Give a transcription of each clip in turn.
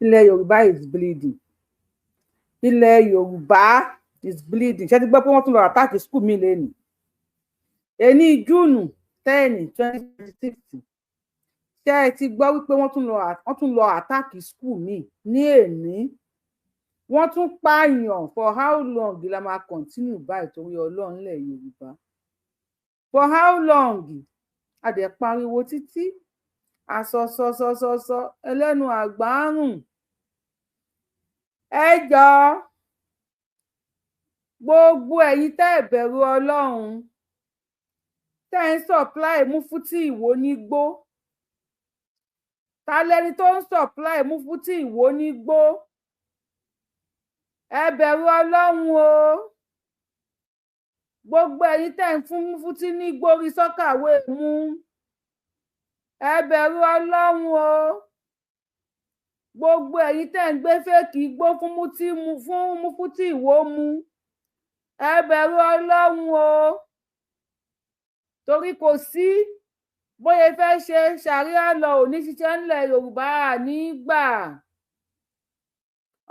ilẹ̀ Yorùbá is bleeding. Ilẹ̀ Yorùbá is bleeding. Ṣé ti gbọ́ pé wọ́n tún lọ attack school mi lẹ́nu? Èní Júùnù 10, 2026. Ṣé ẹ ti gbọ́ wípé wọ́n tún lọ attack school mi ní èní? Wọ́n tún pààyàn. For how long la máa continue báyìí torí Ọlọ́run ilẹ̀ Yorùbá? For how long? A dẹ̀ pariwo títí àsọsọsọsọsọ ẹlẹ́nu àgbárùn. Ẹ jọ̀ọ́ gbogbo ẹ̀yin tẹ́ ẹ bẹ̀rù Ọlọ́run, tẹ́ ń supply Mufti Ìwó nígbó. Ta lẹni tó ń supply Mufti Ìwó nígbó? Ẹ bẹ̀rù Ọlọ́run o. Gbogbo ẹ̀yin tẹ́ ń fún Mufti nígbó rí sọ́kàwé mú. Ẹ bẹ̀rù Ọlọ́run o. Gbogbo ẹ̀yin tẹ́ ń gbé fèkì igbó fún Mufti Ìwó mu. Ẹ bẹ̀rù Ọlọ́run o. Torí kò sí bóyá fẹ́ ṣe ṣàríà lọ òní ṣiṣẹ́ ńlẹ̀ Yorùbá nígbà.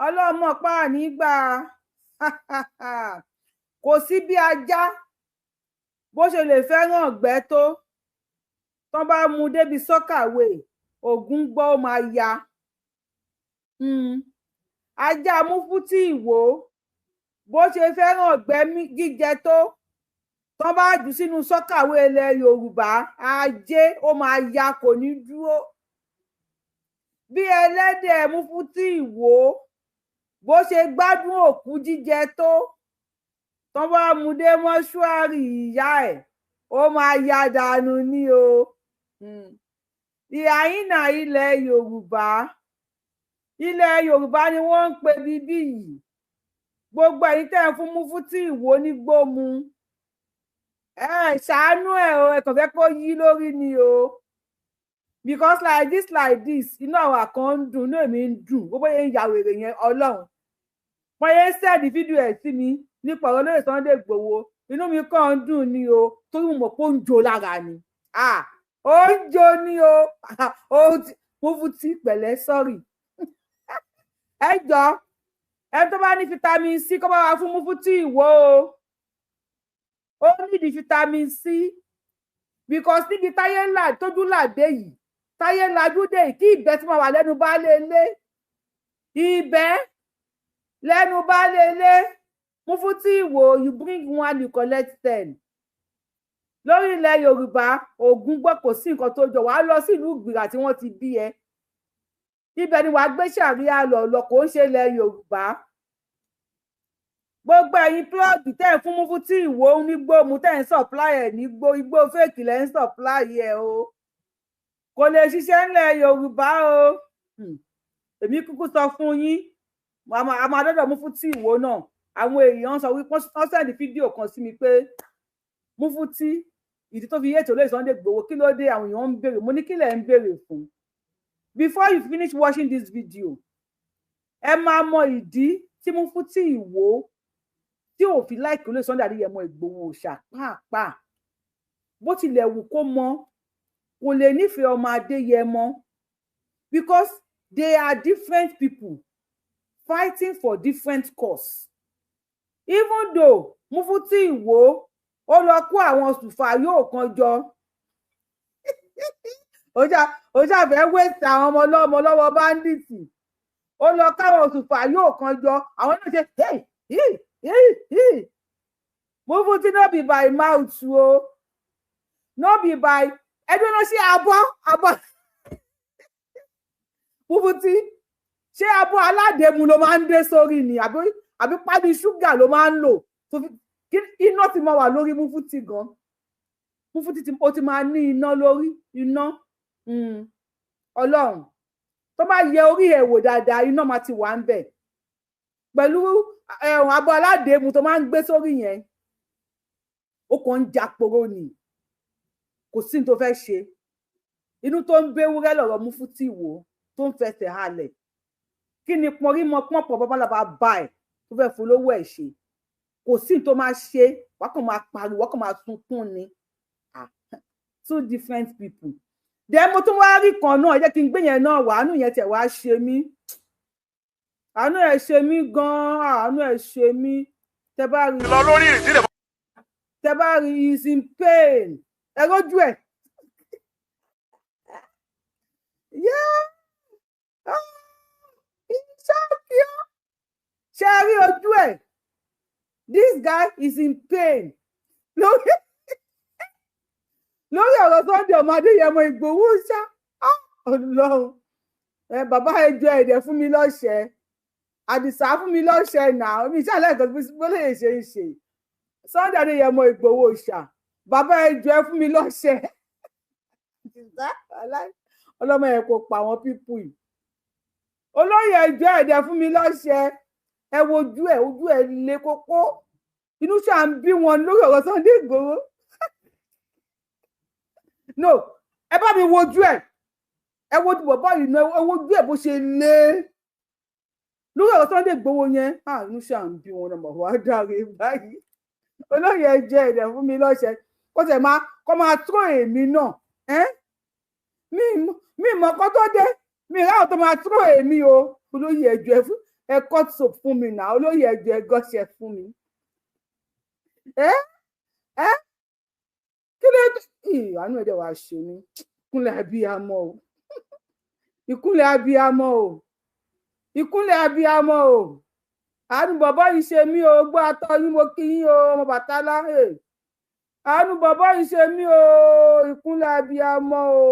Ọlọ́run mọ̀ pa nígbà. Kò sí bí ajá bó ṣe lè fẹ́ràn ọ̀gbẹ́ tó. Tán bá mú débi sọ́kàwé, ògún gbọ́ ó máa ya. Ajá Mufti Ìwó bó ṣe fẹ́ràn ọ̀gbẹ́ jíjẹ tó. Tán bá jù sínú sọ́kàwé ilẹ̀ Yorùbá, ajé ó máa ya, kò ní dúró. Bí ẹlẹ́dẹ̀ Mufti Ìwó bó ṣe gbádùn òkú jíjẹ tó. Tán bá mú dé mọ́ṣúárì ìyá ẹ̀, ó máa ya dànù ní o. Ìhàyínà ilẹ̀ Yorùbá. Ilẹ̀ Yorùbá ni wọ́n ń pe bíbí yìí. Gbogbo ẹ̀yin tẹ́ ń fún Mufti Ìwó nígbó mu. Ṣàánú ẹ̀ o, ẹ kàn fẹ́ kó yí lórí ni o. Because like this, inú àwọn kan ń dùn, inú èmi ń dùn. Gbogbo yẹn ń ya wèrè yẹn Ọlọ́run. Wọ́n yẹn send fídíò ẹ̀ sí mi nípa ọ̀rọ̀ lórí Sunday Igboho. Inú mi kàn ń dùn ni o, torí mo mọ̀ pé ó ń jó lára ni. Ó ń jó ni o. Mufti pẹ̀lẹ́, sorry. Ẹ jọ̀ọ́, ẹ tó bá ní vitamin C kó bá wá fún Mufti Ìwó o. Ó nídìí vitamin C. Because níbi táyé ńlá tójú làdé yìí, táyé ńlájú dé yìí, kí ìbẹ́ tí máa wà lẹ́nu baálé ilé. Ìbẹ́ lẹ́nu baálé ilé. Mufti Ìwó, you bring one, you collect 10. Lórí ilẹ̀ Yorùbá, ògún gbọ́ kò sí nǹkan tó jọ. Wàá lọ sí ìlú Ìgbìrà tí wọ́n ti bí ẹ. Ibẹ̀ ni wàá gbé ṣàríà lọ kò ń ṣe ilẹ̀ Yorùbá. Gbogbo ẹ̀yin plọ́ọ̀gì tẹ́ ẹ̀ fún Mufti Ìwó nígbó mu, tẹ́ ẹ̀ ń supply ẹ̀ nígbó, igbó fèkì lẹ́ ń supply ẹ̀ o. Kò lè ṣiṣẹ́ ńlẹ̀ Yorùbá o. Èmi kúkú sọ fún yín, a máa dọ́dọ̀ Mufti Ìwó náà. Àwọn èèyàn sọ wípé wọ́n sẹ́ndì fídíò kan sí mi pé Mufti, ìdí tó fi yéètò lórí Sunday Igboho, kí ló dé? Àwọn èèyàn ń béèrè. Mo ní kí lẹ̀ ń béèrè fún? Before you finish watching this video, ẹ máa mọ ìdí tí Mufti Ìwó tí ò fi láìkí olóyè Sunday Adéyẹmọ Ìgbòho Òòṣà pàápàá. Bó tilẹ̀ wù kó mọ, kò lè nífẹ̀ẹ́ ọmọ Adéyẹmọ. Because they are different people fighting for different cause. Even though Mufti Ìwó ó lọ kó àwọn sùfà yóò kan jọ. Ó ṣàfẹ́ wéṣì àwọn ọmọ ọlọ́mọ lọ́wọ́ báńdíìtì. Ó lọ káwọn sùfà yóò kan jọ. Àwọn náà ṣe Mufti no be by mouth o. No be by ẹgbẹ́ náà ṣe abọ́. Mufti ṣé abọ́ aládèému ló máa ń dé sórí ni àbí pálí ṣúgà ló máa ń lò? Iná ti máa wà lórí Mufti gan. Mufti ó ti máa ní iná lórí, iná. Ọlọ́run tó bá yẹ orí ẹ̀ wò dáadáa, iná máa ti wà ń bẹ̀. Pẹ̀lú abọ́ aládèému tó máa ń gbé sórí yẹn, ó kàn ń jàporó ni. Kò sí ní tó fẹ́ ṣe. Inú tó ń béwúrẹ́ lọ̀rọ̀ Mufti Ìwó tó ń fẹsẹ̀ halẹ̀. Kí ni pọnrímọ pọ́npọ̀ babalaba bá ẹ̀ tó fẹ́ fún lówó ẹ̀ ṣe? Kò sí ní tó máa ṣe. Wọ́n kàn máa pariwo, wọ́n kàn máa sunkún ni. Two different people. Then mo tún wá rí kan náà, ẹ jẹ́ kí n gbé yẹn náà wá, àánú yẹn tẹ̀ wá ṣe mí. àánú ẹ̀ ṣe mí gan-an, àánú ẹ̀ ṣe mí. Tẹ́ bá rí is in pain. Ẹ rójú ẹ̀. Yeah. Ṣé rí ojú ẹ̀? This guy is in pain. Lórí ọ̀rọ̀ Sunday ọmọ Adéyẹmọ Ìgbòho ṣá. Ọlọ́run. Bàbá ẹjọ́ ẹ̀dẹ̀ fún mi lọ́ṣẹ́. Àdìsá fún mi lọ́ṣẹ́ náà. Mi ìṣàlẹ̀ nǹkan bó lè ṣe ń ṣe. Sunday Adéyẹmọ Ìgbòho ṣá. Bàbá ẹjọ́ ẹ fún mi lọ́ṣẹ́. Ọlọ́mọ yẹn kò pa àwọn pípù yìí. Olóyè ẹjọ́ ẹ̀dẹ̀ fún mi lọ́ṣẹ́. Ẹ wojú ẹ̀, ojú ẹ̀ le kókó. Inú ṣá ń bí wọn lórí ọ̀rọ̀ Sunday Ìgbòho. No, ẹ bá mi wojú ẹ̀. Ẹ wojú bàbá yìí náà, ẹ wojú ẹ̀ bó ṣe lé. Lórí ọ̀rọ̀ Sunday Ìgbòho yẹn, inú ṣá ń bí wọn náà wá dáre báyìí. Olóyè ẹjọ́ ẹ̀dẹ̀ fún mi lọ́ṣẹ́. Kó tẹ̀ kọ́ máa tó èmi náà. Mi mọ̀ kọ́ tó dé. Mi ráwọ̀ tó máa tó èmi o. Olóyè ẹjọ́ ẹ cut soap fún mi náà. Olóyè ẹjọ́ ẹ gọ́ṣẹ́ fún mi. Kí ló dé? Àánú ẹ̀dẹ̀ wàá ṣe mí. Ìkúnlẹ̀ abiyamọ o. Ìkúnlẹ̀ abiyamọ o. Ìkúnlẹ̀ abiyamọ o. Àánú bàbá yìí ṣe mí o. Gbọ́ atọ́ yín mo kí yín o. Ọmọ Bàtálá. Àánú bàbá yìí ṣe mí o. Ìkúnlẹ̀ abiyamọ o.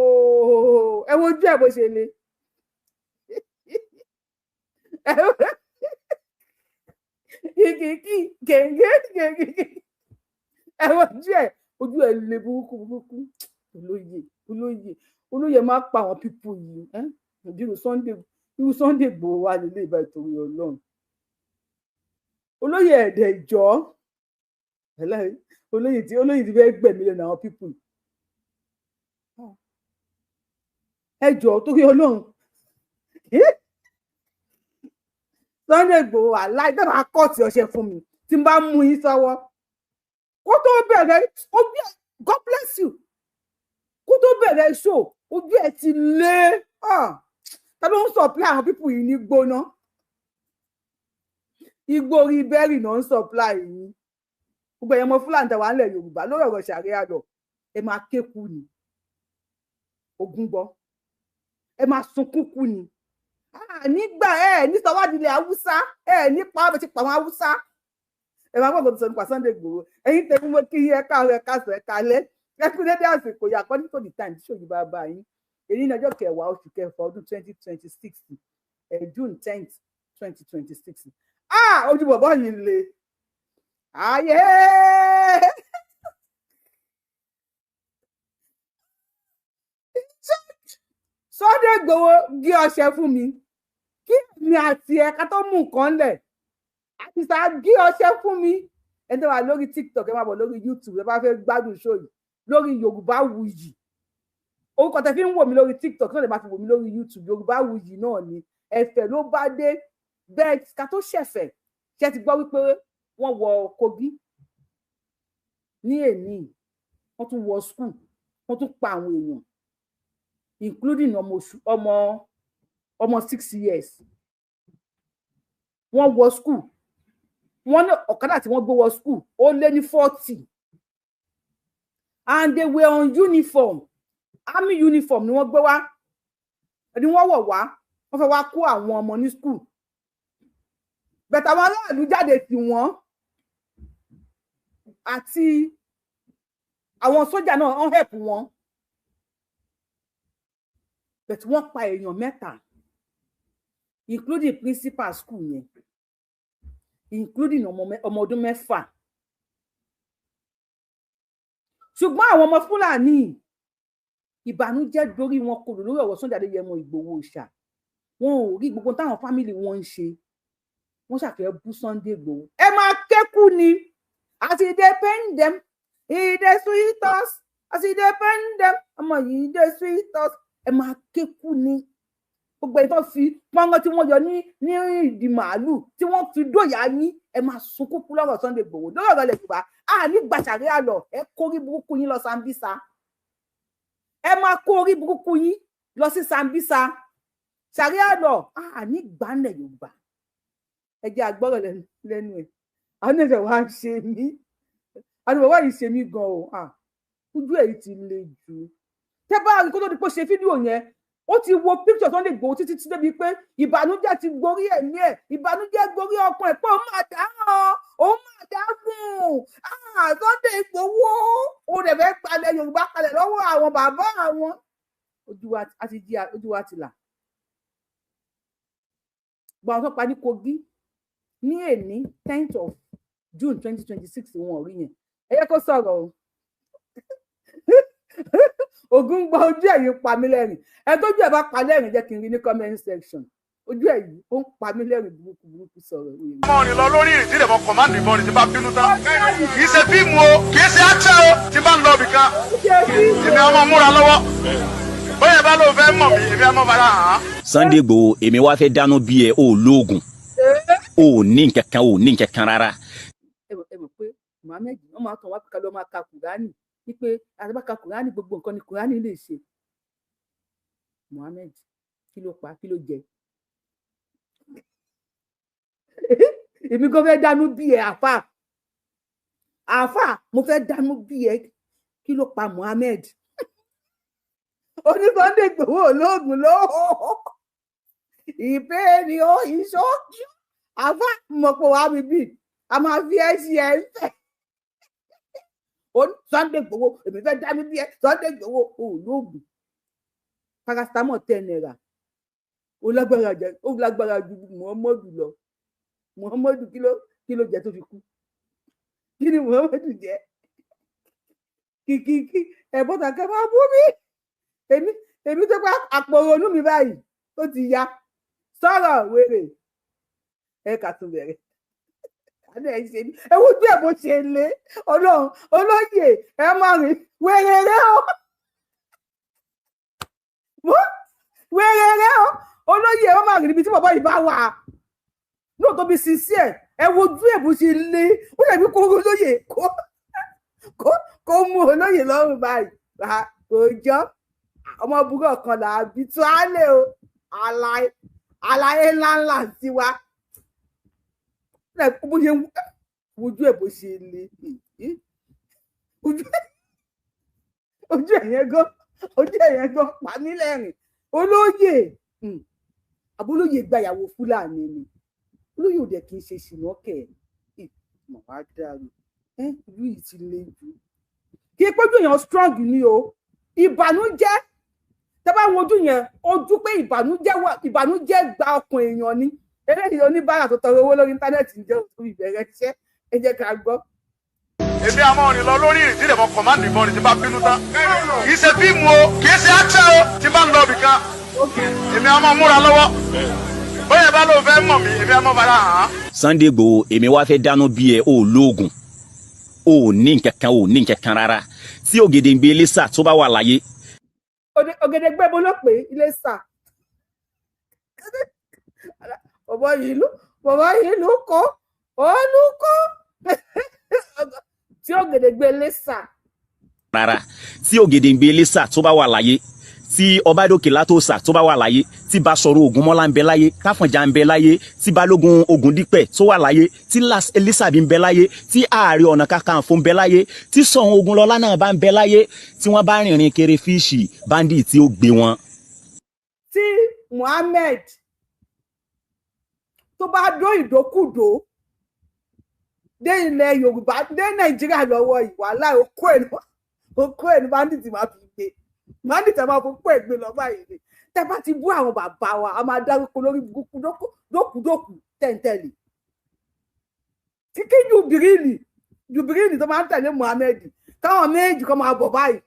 Ẹ wojú ẹ̀ bó ṣe le. Kìkìkì gègé. Ẹ wojú ẹ̀. Ojú ẹ̀ le burúkú. Olóyè máa pa àwọn pípù yìí. Irú Sunday Ìgbòho wà nílé ìbá ìtòrí Ọlọ́run. Olóyè ẹ̀dẹ̀ ìjọ. Olóyè tí fẹ́ gbẹ̀mí lẹ́nu àwọn pípù yìí. Ẹ jọ̀ọ́ torí Ọlọ́run. Sunday Ìgbòho aláìdábà kọ́ọ̀tì ọṣẹ fún mi tí n bá mú yín sọ́wọ́. Kó tó bẹ̀rẹ̀ ojú ẹ̀, God bless you. Kó tó bẹ̀rẹ̀ show ojú ẹ̀ ti lé. Ta ló ń supply àwọn people yìí ní gbóná? Igbó orí bẹ́rì náà ń supply yìí. Gbogbo ẹ̀yàn ọmọ Fulani tẹ̀wá ńlẹ̀ Yorùbá lórí ọ̀rọ̀ ṣàríà lọ. Ẹ máa kéku ni. Ogun gbọ́. Ẹ máa sunkún kú ni. Nígbà ní sọwádìí Haúsá nípa ọbẹ̀ ti pa àwọn Haúsá. Ẹ máa gbọ́dọ̀ sọ nípa Sunday Ìgbòho. Ẹ̀yin tẹ̀mí mo kí ẹ káàárọ̀ ẹ káàsán ẹ kálẹ́. Ẹ kú dédé àsìkò yà according to the time tí ṣòyí bá bá yín. Èyí ní ọjọ́ kẹwàá oṣù kẹfà ọdún 2026 June 10th 2026. Ojú bọ̀bọ̀ yìí le. Ayé. Sunday Ìgbòho gé ọṣẹ fún mi. Kí ni àti ẹ̀ka tó mú nǹkan lẹ̀? Àtìsá gé ọṣẹ fún mi. Ẹni tó wà lórí TikTok ẹ máa bọ̀ lórí YouTube ẹ bá fẹ́ gbádùn show yìí lórí Yorùbáwùyí. Orúkọ tẹ́ fi ń wò mí lórí TikTok náà lè máa fi wò mí lórí YouTube Yorùbáwùyí náà ni. Ẹ̀fẹ̀ ló bá dé. Bẹ́ẹ̀ ká tó ṣẹ̀fẹ̀ ṣe ti gbọ́ wípé wọ́n wọ Kogi ní èní. Wọ́n tún wọ school. Wọ́n tún pa àwọn èèyàn including ọmọ 6 years. Wọ́n wọ school. Wọ́n ní ọ̀kadà tí wọ́n gbé wọ school ó lé ní 40 and they were on uniform. Army uniform ni wọ́n gbé wá. Ni wọ́n wọ̀ wá. Wọ́n fẹ́ wá kó àwọn ọmọ ní school. Bẹ̀tà àwọn aráàlú jáde tì wọ́n àti àwọn sójà náà wọ́n help wọn. But wọ́n pa èèyàn 3 including principal school yẹn including ọmọ ọdún 6. Ṣùgbọ́n àwọn ọmọ Fulani ìbànújẹ́ dorí wọn kò lórí ọ̀rọ̀ Sunday Adéyẹmọ Ìgbòho ṣá. Wọn ò rí gbogbo táwọn family wọn ń ṣe. Wọ́n ṣàfẹ́ bú Sunday Ìgbòho. Ẹ máa kékù ni. As e dey pain them, e dey sweet us. As e dey pain them, ọmọ yìí dey sweet us. Ẹ máa kékù ni. Gbogbo ẹ̀ tó fi pọ́ngán tí wọ́n yọ ní ìdí màálù tí wọ́n fi dóyà yín. Ẹ máa sunkún kú lọ́rọ̀ Sunday Ìgbòho. Lọ́rọ̀ ọ̀rọ̀ lẹ̀ Yorùbá. Ní gbàṣàrí àlọ́ ẹ kórí burúkú yín lọ Sambisa. Ẹ máa kórí burúkú yín lọ sí Sambisa. Ṣàrí àlọ́ ní gbàǹlẹ̀ Yorùbá. ẹ jẹ́ agbọ́rọ̀ lẹ́nu ẹ̀ àwọn ẹ̀fẹ̀ wá ń ṣe mí àwọn bàbá yìí ṣe mí gan o ojú ẹ̀ ti le jù tẹ́ bá rí kó tó di pé ṣe fídíò yẹn ó ti wo picture tó lè gbòó títí tí débi pé ìbànújẹ́ ti gorí ẹ̀mí ẹ̀ ìbànújẹ́ gorí ọkàn ẹ̀ pé òun máa dáhùn òun máa dáhùn Sunday Igboho òun dẹ̀ fẹ́ gbalẹ̀ Yorùbá kalẹ̀ lọ́wọ́ àwọn bàbá àwọn ojú wa ti là gbọ́n tó pa ní Kogi ní èní 10th of June 2026 wọn ò rí yẹn ẹ yẹ kó sọ̀rọ̀ o ogun gba ojú ẹ̀yìn pa mí lẹ́rìn ẹ tójú ẹ̀ bá pa lẹ́rìn jẹ́ kí n rí ní comment section ojú ẹ̀yìn ó ń pa mí lẹ́rìn burúkú sọ̀rọ̀. ọmọ rìn lọ lórí ìrìn tí ìdẹ̀bọ̀ command ìbọn rìn tí bá bínú tán kì í ṣe fíìmù o kì í ṣe action o tí bá ń lọ ibì kan èmi ọmọ múra lọ́wọ́ bóyá bá lóun fẹ́ mọ̀ mí èmi ọmọ bàrà hàn. Sunday Igboho èmi wá fẹ́ dáná bí ẹ ò lóògùn ò ní nǹkankan rárá. ẹ mọ̀ pé Muhammed wọ́n máa tàn wá pé ká ló máa ka Kùránì wípé àtàbàkà Kùránì gbogbo nǹkan ni Kùránì lè ṣe. Muhammed kí ló pa kí ló jẹ èmi kò fẹ́ dánú bí ẹ àfà mo fẹ́ dánú bí ẹ kí ló pa Muhammed oní Sunday Igboho olóògùn lóhùn ìbéèrè ó ìṣókí àfà mọ̀ pé wàá mi bì a máa fi ẹ́ sí ẹ̀ ń fẹ́ Sunday Igboho èmi fẹ́ dánú bí ẹ Sunday Igboho olóògùn paracetamol 10 naira ó lágbára ju Muhammadu lọ Muhammadu kí ló jẹ tó fi kú kí ni Muhammadu jẹ kìkìkì ẹ̀bọ́n kẹ máa bú mi èmi tó pa àpò ronú mi báyìí ó ti ya sọ̀rọ̀ wèrè ẹ kà tún bẹ̀rẹ̀ àná ẹ ṣe ní ewu tí ẹ bó ṣe lé Ọlọ́run olóyè ẹ máa rìn wèrè rẹ o wèrè rẹ o olóyè ẹ máa rìn níbi tí bàbá yìí bá wà lóòótọ́ bí sincere ẹ wojú ẹ̀ bó ṣe lé ó yẹ kí kó olóyè kó mú olóyè lọ́rùn báyìí kò jọ ọmọ burúkú kan là á bí tó á lè o àlàyé ńláńlá sí wa bó ṣe wojú ẹ̀ bó ṣe lé ojú ẹ̀yẹn gan pa mí lẹ́rìn olóyè àbólóyè gbàyàwó Fúlàní ni olóyè òde kì í ṣe ṣìnà kẹ mọ wá dàrú ìlú yìí ti le jù kí n péjú èèyàn strong ni o ìbànújẹ́ tẹ́ bá wojú yẹn ojú pé ìbànújẹ́ gba ọkàn èèyàn ni eléyìí oníbàárà tó tọrọ owó lórí íńtánẹ́ẹ̀tì ń jẹ́ òtún ìbẹ̀rẹ̀ iṣẹ́ ẹ jẹ́ ká gbọ́. èmi àmọ́ rìn lọ lórí ìrìn tí ìdẹ̀bọ̀ command ìbọn rìn tí bá bínú tán kì í ṣe fíìmù o kì í ṣe action o tí bá ń lọ ibì kan èmi ọmọ múra lọ́wọ́ bóyá bá lóun fẹ́ mọ̀ mí èmi ọmọ bàrà hàn. Sunday Igboho èmi wá fẹ́ dáná bí ẹ ò lóògùn ò ní nǹkankan rárá tí Ògèdèngbé Iléṣà tó bá wà láyé. Ògèdèngbé mo ló pè Iléṣà bàbá yìí ló kọ́ olùkọ́ tí Ògèdèngbé Iléṣà. rárá tí Ògèdèngbé Iléṣà tó bá wà láyé tí Ọbádòkè Látòsà tó bá wà láyé tí Basọ̀run Ògúnmọ́lá ń bẹ láyé Káfọ̀njà ń bẹ láyé tí Balógun Ògúndípẹ̀ tó wà láyé tí Las Elísàbí ń bẹ láyé tí Ààrẹ Ọ̀nà Kakanfò ń bẹ láyé tí Ṣọ̀ún Ògúnlọlá náà bá ń bẹ láyé tí wọ́n bá rìnrìn kéré fíìsì báńdì tí ó gbé wọn. tí Muhammed tó bá dó ìdókùdó dé ilẹ̀ Yorùbá dé Nàìjíríà lọ́wọ́ ìwàlá okó ẹ̀ ní báńdì tí máa fi gbé màdì tẹ máa fún pé ègbè lọ báyìí ni tẹ bá ti bú àwọn bàbá wa a máa dárúkọ lórí burúkú dókùdókù tẹ̀ǹtẹ̀lì tí kí jùbìrìlì tó máa ń tẹ̀lé Muhammed káwọn méjì kan máa bọ̀ báyìí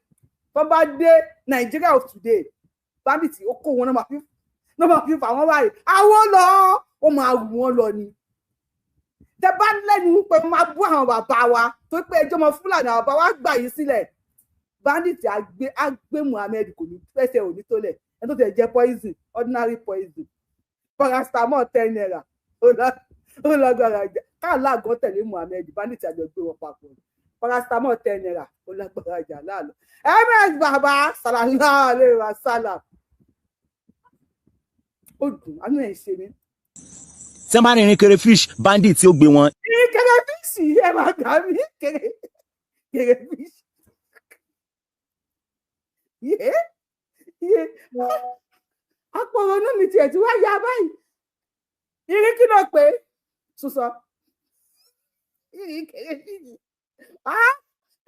tó bá dé Nàìjíríà of today báńdìtì ó kó wọn náà máa fi fà wọ́n báyìí àwọn lọ ó máa rù wọ́n lọ ni tẹ bá lẹ́nu pé máa bú àwọn bàbá wa tó pé ẹjọ́ ọmọ Fúlàní àwọn bàbá wa gbà yìí sílẹ̀ bandit àgbé Muhammed kò ní fẹsẹ̀ òní tó lẹ̀ ẹ tó tẹ̀ jẹ́ poison ordinary poison paracetamol 10 naira ó lágbára jà káàlà àgọ́ tẹ̀lé Muhammed bandit àjọ gbé wọn papọ̀ paracetamol 10 naira ó lágbára jà láàlọ́ ms bàbá sallallahu alaihi wasallam ó dùn ánú ẹ̀ ṣe mí. tí wọ́n bá rìnrìn crayfish bandit tí ó gbé wọn. Ìrìn crayfish ẹ máa gbà mí crayfish. Àpòrònú mi tiẹ̀ tí wá ya báyìí. Ìrìn kí ló pé? Sùsọ. Ìrìn crayfish.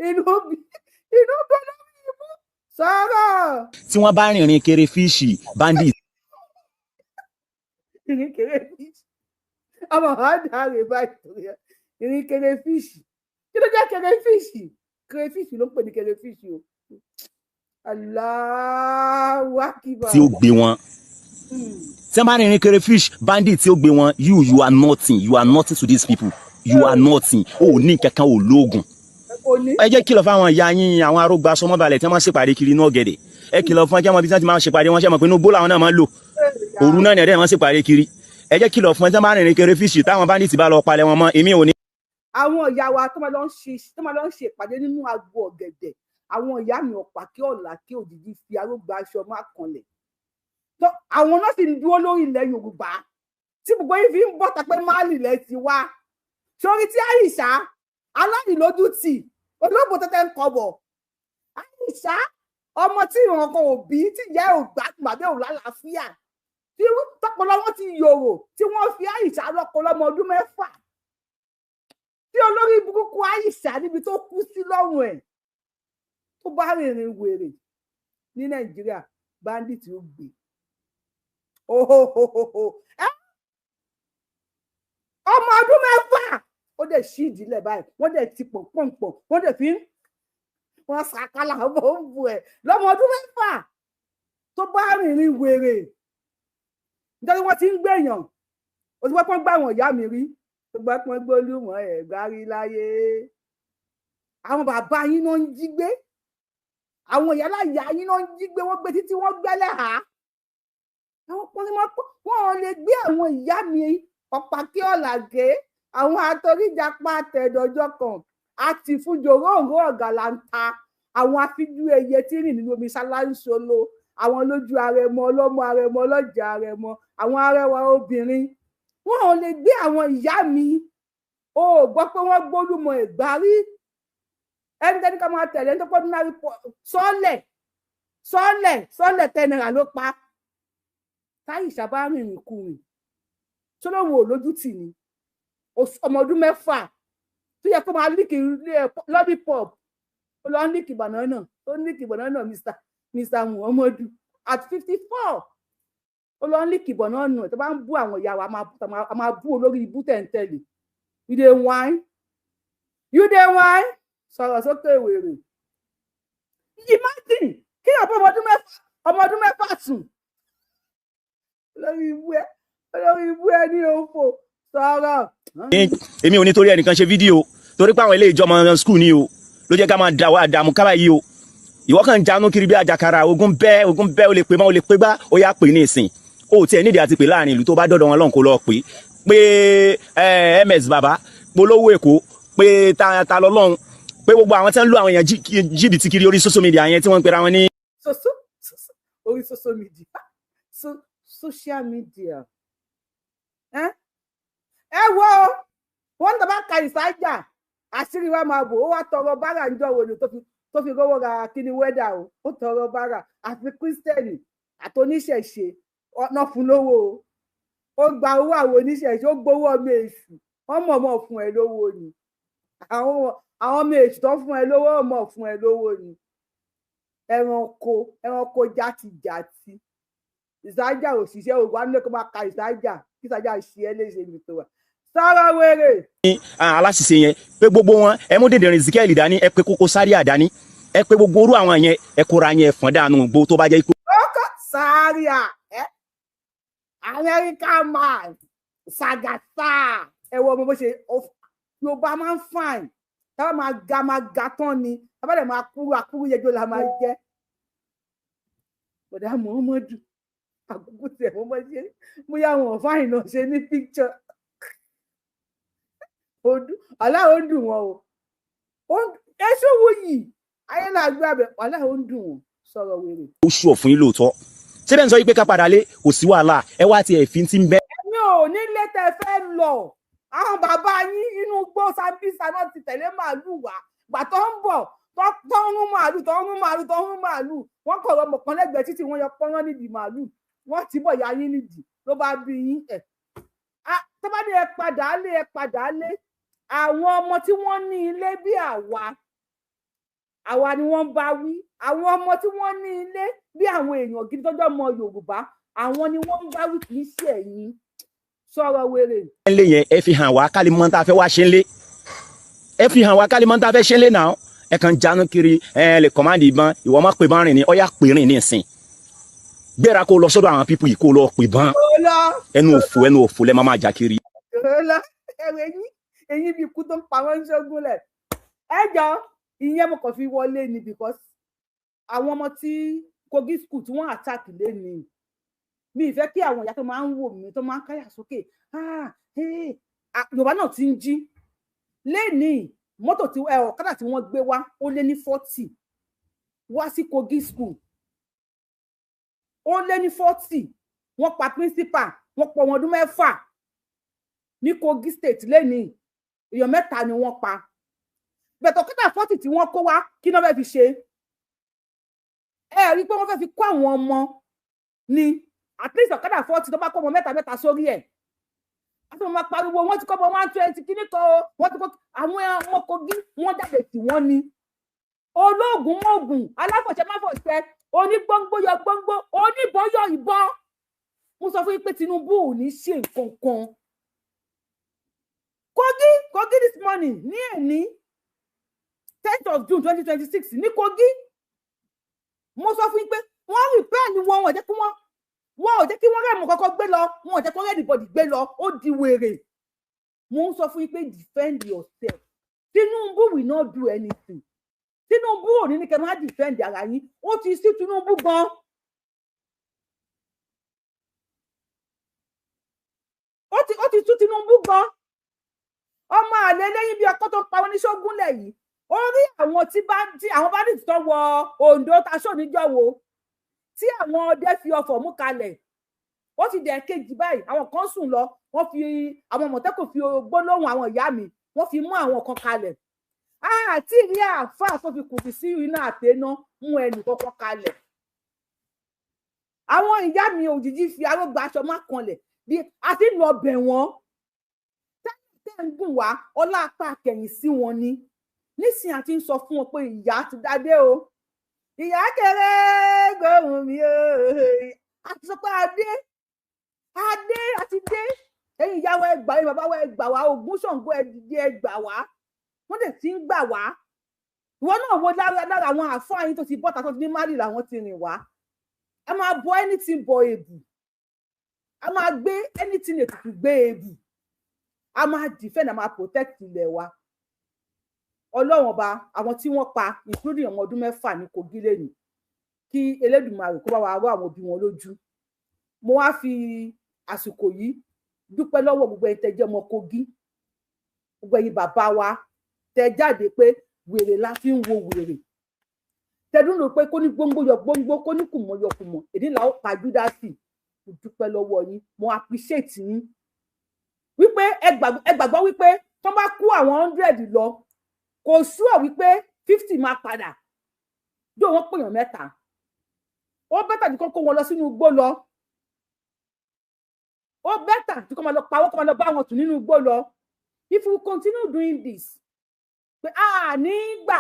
Inú bí lórí ibú. Sọ̀rọ̀. Tí wọ́n bá rìnrìn crayfish bandit. Ìrìn crayfish. Ọmọ ọ̀dà rẹ̀ báyìí. Ìrìn crayfish. Kí ló jẹ́ crayfish? Crayfish ló pè ní crayfish o. Allahu Akbar. Tí ó gbé wọn. Tí wọ́n bá rìnrìn crayfish bandit tí ó gbé wọn, you are nothing to these people. You are nothing. O ní kankan o lóògùn. Ẹ jẹ́ kìlọ̀ fáwọn ìyá yín àwọn arógbá sọmọbalẹ̀ tí wọ́n máa ń ṣèpàdé kiri inú ọ̀gẹ̀dẹ̀. Ẹ kìlọ̀ fún ẹjẹ́ wọn bí wọ́n ti máa ń ṣèpàdé wọn ṣe mọ̀ pé inú bó làwọn náà máa ń lò. Òru náà ni ẹ̀dẹ́ wọn ṣèpàdé kiri. Ẹ jẹ́ kìlọ̀ fún ẹjẹ́ máa rìnrìn crayfish táwọn bandit bá lọ palẹ̀ wọn mọ́ èmi ò ní. Àwọn ìyá wa tó máa lọ ń ṣe ìpàdé nínú agbo ọ̀gẹ̀dẹ̀. Àwọn ìyá mi ọ̀pá kí ọ̀la kí òjijì fi arógbá aṣọ má kanlẹ̀. Àwọn náà sì ń dúró lórí ilẹ̀ Yorùbá tí gbogbo yìí fi ń bọ́ tapẹ́ máàlì lẹ̀ ti wá. Sórí tí Àìṣà alánìlójú tì olóògbé tẹ́tẹ́ ń kọbọ̀. Àìṣà ọmọ tí ìran kan òbí tí ìyá ò gbàgbé ò lálàáfíà tí tọpọlọ wọn ti yòrò tí wọ́n fi Àìṣà lọ́kọ lọ́mọ ọdún 6 tí olórí burúkú Àìṣà níbi tó kú sí lọ́rùn ẹ̀ tó bá rìnrìn wèrè ní Nàìjíríà bandit ó gbé ọmọ ọdún 6 ó dẹ̀ ṣí ìdílé báyìí wọ́n dẹ̀ ti pọ̀npọ̀npọ̀ wọ́n dẹ̀ fi wọ́n ṣàkálà bó ń bu ẹ̀ lọ́mọ ọdún 6 tó bá rìnrìn wèrè nítorí wọ́n ti ń gbèyàn ó ti wọ́n gbà wọ́n ìyá mi rí tó gbà pọ́n gbólúmọ̀ ẹ̀ gbárí láyé àwọn bàbá yín náà ń jí gbé àwọn ìyá láyà yín náà ń jí gbé wọ́n gbé títí wọ́n gbẹ́lẹ̀ hà àwọn pọ́nrímọ́pọ́ wọn ò lè gbé àwọn ìyá mi ọ̀pá kí ọ̀làgé àwọn atoríjàpá àtẹ̀dọ̀jọ́ kan àti fújòrò òró ọ̀gàlà ń ta àwọn afíjú ẹyẹ tí rìn nínú omi ṣaláńṣolo àwọn lójú arẹmọ ọlọ́mọ arẹmọ ọlọ́jà arẹmọ àwọn arẹwà obìnrin wọn ò lè gbé àwọn ìyá mi ó gbọ́ pé wọ́n gbólúmọ̀ Ẹ̀gbá rí ẹnikẹ́ni ká máa tẹ̀lé ní ordinary sọ́ọ̀lẹ̀ 10 naira ló pa Àìṣà bá rìnrìn kùnrin tó lóun ò lójú tì ní ọmọ ọdún 6 tó yẹ kó máa líkì lollipop ó lọ líkì banana ó líkì banana Mr. Muhammadu at 54 ó lọ líkì banana tó bá ń bú àwọn ìyá wa a máa bú olórí ibú tẹ̀ǹtẹ̀lì you dey whine sọ̀rọ̀ sókè wèrè imagine kí ọ̀pọ̀ ọmọ ọdún 6 sùn olórí ibú ẹ ní òfò sọ̀rọ̀. Èmi ò ní torí ẹnìkan ṣe fídíò torí pé àwọn ilé ìjọmọ skul ni o ló jẹ́ ká máa dààmú kábà yìí o ìwọ kàn jánu kiri bí àjàkárà ogun bẹ́ẹ̀ o lè pè mọ́ o lè pè gbá ó yá pè ní ìsìn o tiẹ̀ nídìí àti pè láàrin ìlú tó bá dọ̀dọ̀ wọn lọ́n kó lọ pé ms bàbá polówó èkó pé ta lọ́lọ́run pé gbogbo àwọn tí wọ́n ń lo àwọn èèyàn jìbìtì kiri orí social media yẹn tí wọ́n ń pera wọn ní. orí social media ẹ wo wọn tọ́ bá ka ìsájà àṣírí wa máa bò ó wá tọrọ bára ń jọ wò ni tó fi rówó ra kíní wẹ́dà o ó tọrọ bára àfi kírísítẹ́nì àtòníṣẹ̀ṣe ọ̀nà fún lówó ó gba owó àwọn oníṣẹ̀ṣe ó gbowó ọmọ èṣù wọ́n mọ̀ọ́mọ̀ fún ẹ lówó ni àwọn ọmọ èṣù tó fún ẹ lówó mọ̀ fún ẹ lówó ni ẹranko játijàti ìsájà òṣìṣẹ́ ògbà nílé kó máa ka ìsájà kí ìsájà ṣe ẹ léṣe ní tó wà sọ̀rọ̀ wèrè. aláṣìṣe yẹn pé gbogbo wọn ẹ mú dèdèrè Ezekiel dání ẹ pé Koko Zaria dání ẹ pé gbogbo orú àwọn yẹn ẹ kóra yẹn ẹ̀fọn dànù gbó tó bá jẹ́ ikú. Koko Zaria American man sagata ẹ wọ ọmọ bó ṣe Yorùbá máa ń fine táwọn máa ga tán ni tábàdàn máa kúrú yẹjọ la máa jẹ bọ̀dá Muhammadu àkókò tẹ̀ wọ́n bá ṣe bóyá wọn fáìn náà ṣe ní picture aláwọ̀ ń dùn wọn o ẹṣọ́ wo yìí ayé náà gbé abẹ aláwọ̀ ń dùn wọn sọ̀rọ̀ wèrè. ó ṣù ọ̀ fún yín lóòótọ́ ṣé bẹ́ẹ̀ ń sọ yí pé ká padà lé kò sí wàhálà ẹ wá ti ẹ̀fín tí ń bẹ́. èmi ò ò nílé tẹ́ fẹ́ lọ àwọn bàbá yín inú gbó Sambisa náà ti tẹ̀lé màálù wá gbà tó ń bọ̀ tó ń rún màálù wọ́n kọ̀ ọmọ kan lẹ́gbẹ̀ẹ́ títí wọ́n yọ pọ́nrán nídìí màálù wọ́n ti bọ̀ ya yín nídìí ló bá bí yín tó bá ní ẹ padà lé àwọn ọmọ tí wọ́n ní ilé bí àwa ni wọ́n bá wí àwọn ọmọ tí wọ́n ní ilé bí àwọn èèyàn gidi tọ́jọ́ ọmọ Yorùbá àwọn ni wọ́n ń bá wí kì í ṣe ẹ̀yin sọ̀rọ̀ wèrè. ilé yẹn ẹ fi hàn wá kálí mọ́ tá a fẹ́ wá ṣe ń lé ẹ fi hàn wá kálí mọ́ tá a fẹ́ ṣe ń lé náà ẹ kàn jánu kiri lè kọ́mándì ìbọn ìwọ má pè bá rìn ní ọ̀yà pè rìn ní ìsìn gbéra kó lọ sọ́dọ̀ àwọn pípù yìí kó lọ pè bán ẹnu òfò lẹ́ máa jà kiri. ẹ̀yin bí ikú tó ń pa wọ́n ń ṣógun lẹ̀ ẹjọ́ ìyẹn mo kàn fi wọlé ni because àwọn ọmọ tí Kogi school tí wọ́n attack lé ni mi ìfẹ́ kí àwọn ìyá tó máa ń wò mí tó máa ń káyà sókè Yorùbá náà ti ń jí lẹ́nìí mọ́tò tí ọ̀kadà tí wọ́n gbé wá ó lé ní 40 wá sí Kogi school ó lé ní 40 wọ́n pa principal wọ́n pọ̀ wọn ọdún 6 ní Kogi state lẹ́nìí èèyàn 3 ni wọ́n pa bẹ̀tọ̀ ọ̀kadà 40 tí wọ́n kó wá kí náà fẹ́ fi ṣe rí pé wọ́n fẹ́ fi kó àwọn ọmọ ni at least ọ̀kadà 40 tó bá kó ọmọ 3 sórí ẹ̀ àti wọn máa pariwo wọn ti kọ́ ọmọ 120 kíní kan wọ́n ti kọ́ àwọn ọmọ Kogi wọ́n jáde tí wọ́n ní olóògùn mọ́ògùn aláfọ̀ṣẹ́ máfọ̀ṣẹ́ onígbóngbó yọ gbóngbó oníbọn yọ ìbọn mo sọ fún yín pé Tinubu ò ní ṣe nǹkan kan Kogi this morning ní ẹ̀ní 10th of June 2026 ní Kogi mo sọ fún yín pé wọ́n rí bẹ́ẹ̀ ni wọn ò jẹ́ kí wọ́n rẹ̀ mọ̀ kọ́kọ́ gbé lọ wọn ò jẹ́ kí wọ́n rẹ̀ anybody gbé lọ ó di wèrè mo ń sọ fún yín pé defend yourself Tinubu will not do anything Tinubu ò ní kẹ́ máa defend ara yín ó ti sí Tinubu gan ó ti tú Tinubu gan ọmọ àlè lẹ́yìn bí ọkọ tó pa wọn ní Ṣógúnlẹ̀ yìí ó rí àwọn tí àwọn bá ní tó wọ Ondo taṣọ níjọwo tí àwọn ọdẹ fi ọfọ̀ mú kalẹ̀ ó ti dẹ̀ kejì báyìí àwọn kan sùn lọ wọ́n fi àwọn Àmọ̀tẹ́kùn fi gbólóhùn àwọn ìyá mi wọ́n fi mú àwọn kan kalẹ̀ àti rí àáfàá tó fi kùtì sí iná àtẹná mú ẹnì kọ́kọ́ kalẹ̀ àwọn ìyá mi òjijì fi arógbá aṣọ má kanlẹ̀ bí àti lọ bẹ̀ wọ́n tẹ́ ń gùn wá ọlá apá kẹ̀yìn sí wọn ni nísìnyí àti ń sọ fún wọn pé ìyá ti dádé o ìyá kéré gbóhùn mi o àti sọ pé adé àti dé ẹ̀yin ìyá wa ẹgbàá ẹ̀yin bàbá wa ẹgbàá wa Ògún Ṣàngó ẹdìdí ẹgbàá wa wọ́n dẹ̀ ti ń gbà wá ìwọ náà wo lára àwọn àfáà yín tó ti bọ́ta tó ti ní márì làwọn ti rìn wá a máa bọ anything bọ èbù a máa gbé anything ètùtù gbé èbù a máa defend a máa protect ilẹ̀ wa Ọlọ́run ọba àwọn tí wọ́n pa including ọmọ ọdún 6 ní Kogi lẹ́nu kí Elédùmarè kó bá wa rọ̀ àwọn òbí wọn lójú mo wá fi àsìkò yìí dúpẹ́ lọ́wọ́ gbogbo ẹ̀yin tẹ́ jẹ́ ọmọ Kogi gbogbo ẹ̀yin bàbá wa tẹ́ jáde pé wèrè la fi ń wo wèrè tẹ́dún ló pé kó ní gbóngbó yọ gbóngbó kó ní kùmọ̀ yọ kùmọ̀ èdè là ó pa Júdásì mo dúpẹ́ lọ́wọ́ yín mo appreciate yín wípé ẹ gbàgbọ́ wípé tó bá kú àwọn 100 lọ kò súọ̀ wípé 50 máa padà bí wọ́n pèèyàn 3 ó bẹ́tà jù kó wọn lọ sínú igbó lọ ó bẹ́tà jù kó máa lọ pawọ́ kó máa lọ bá wọn tù nínú igbó lọ if we continue doing this pé a ní gbà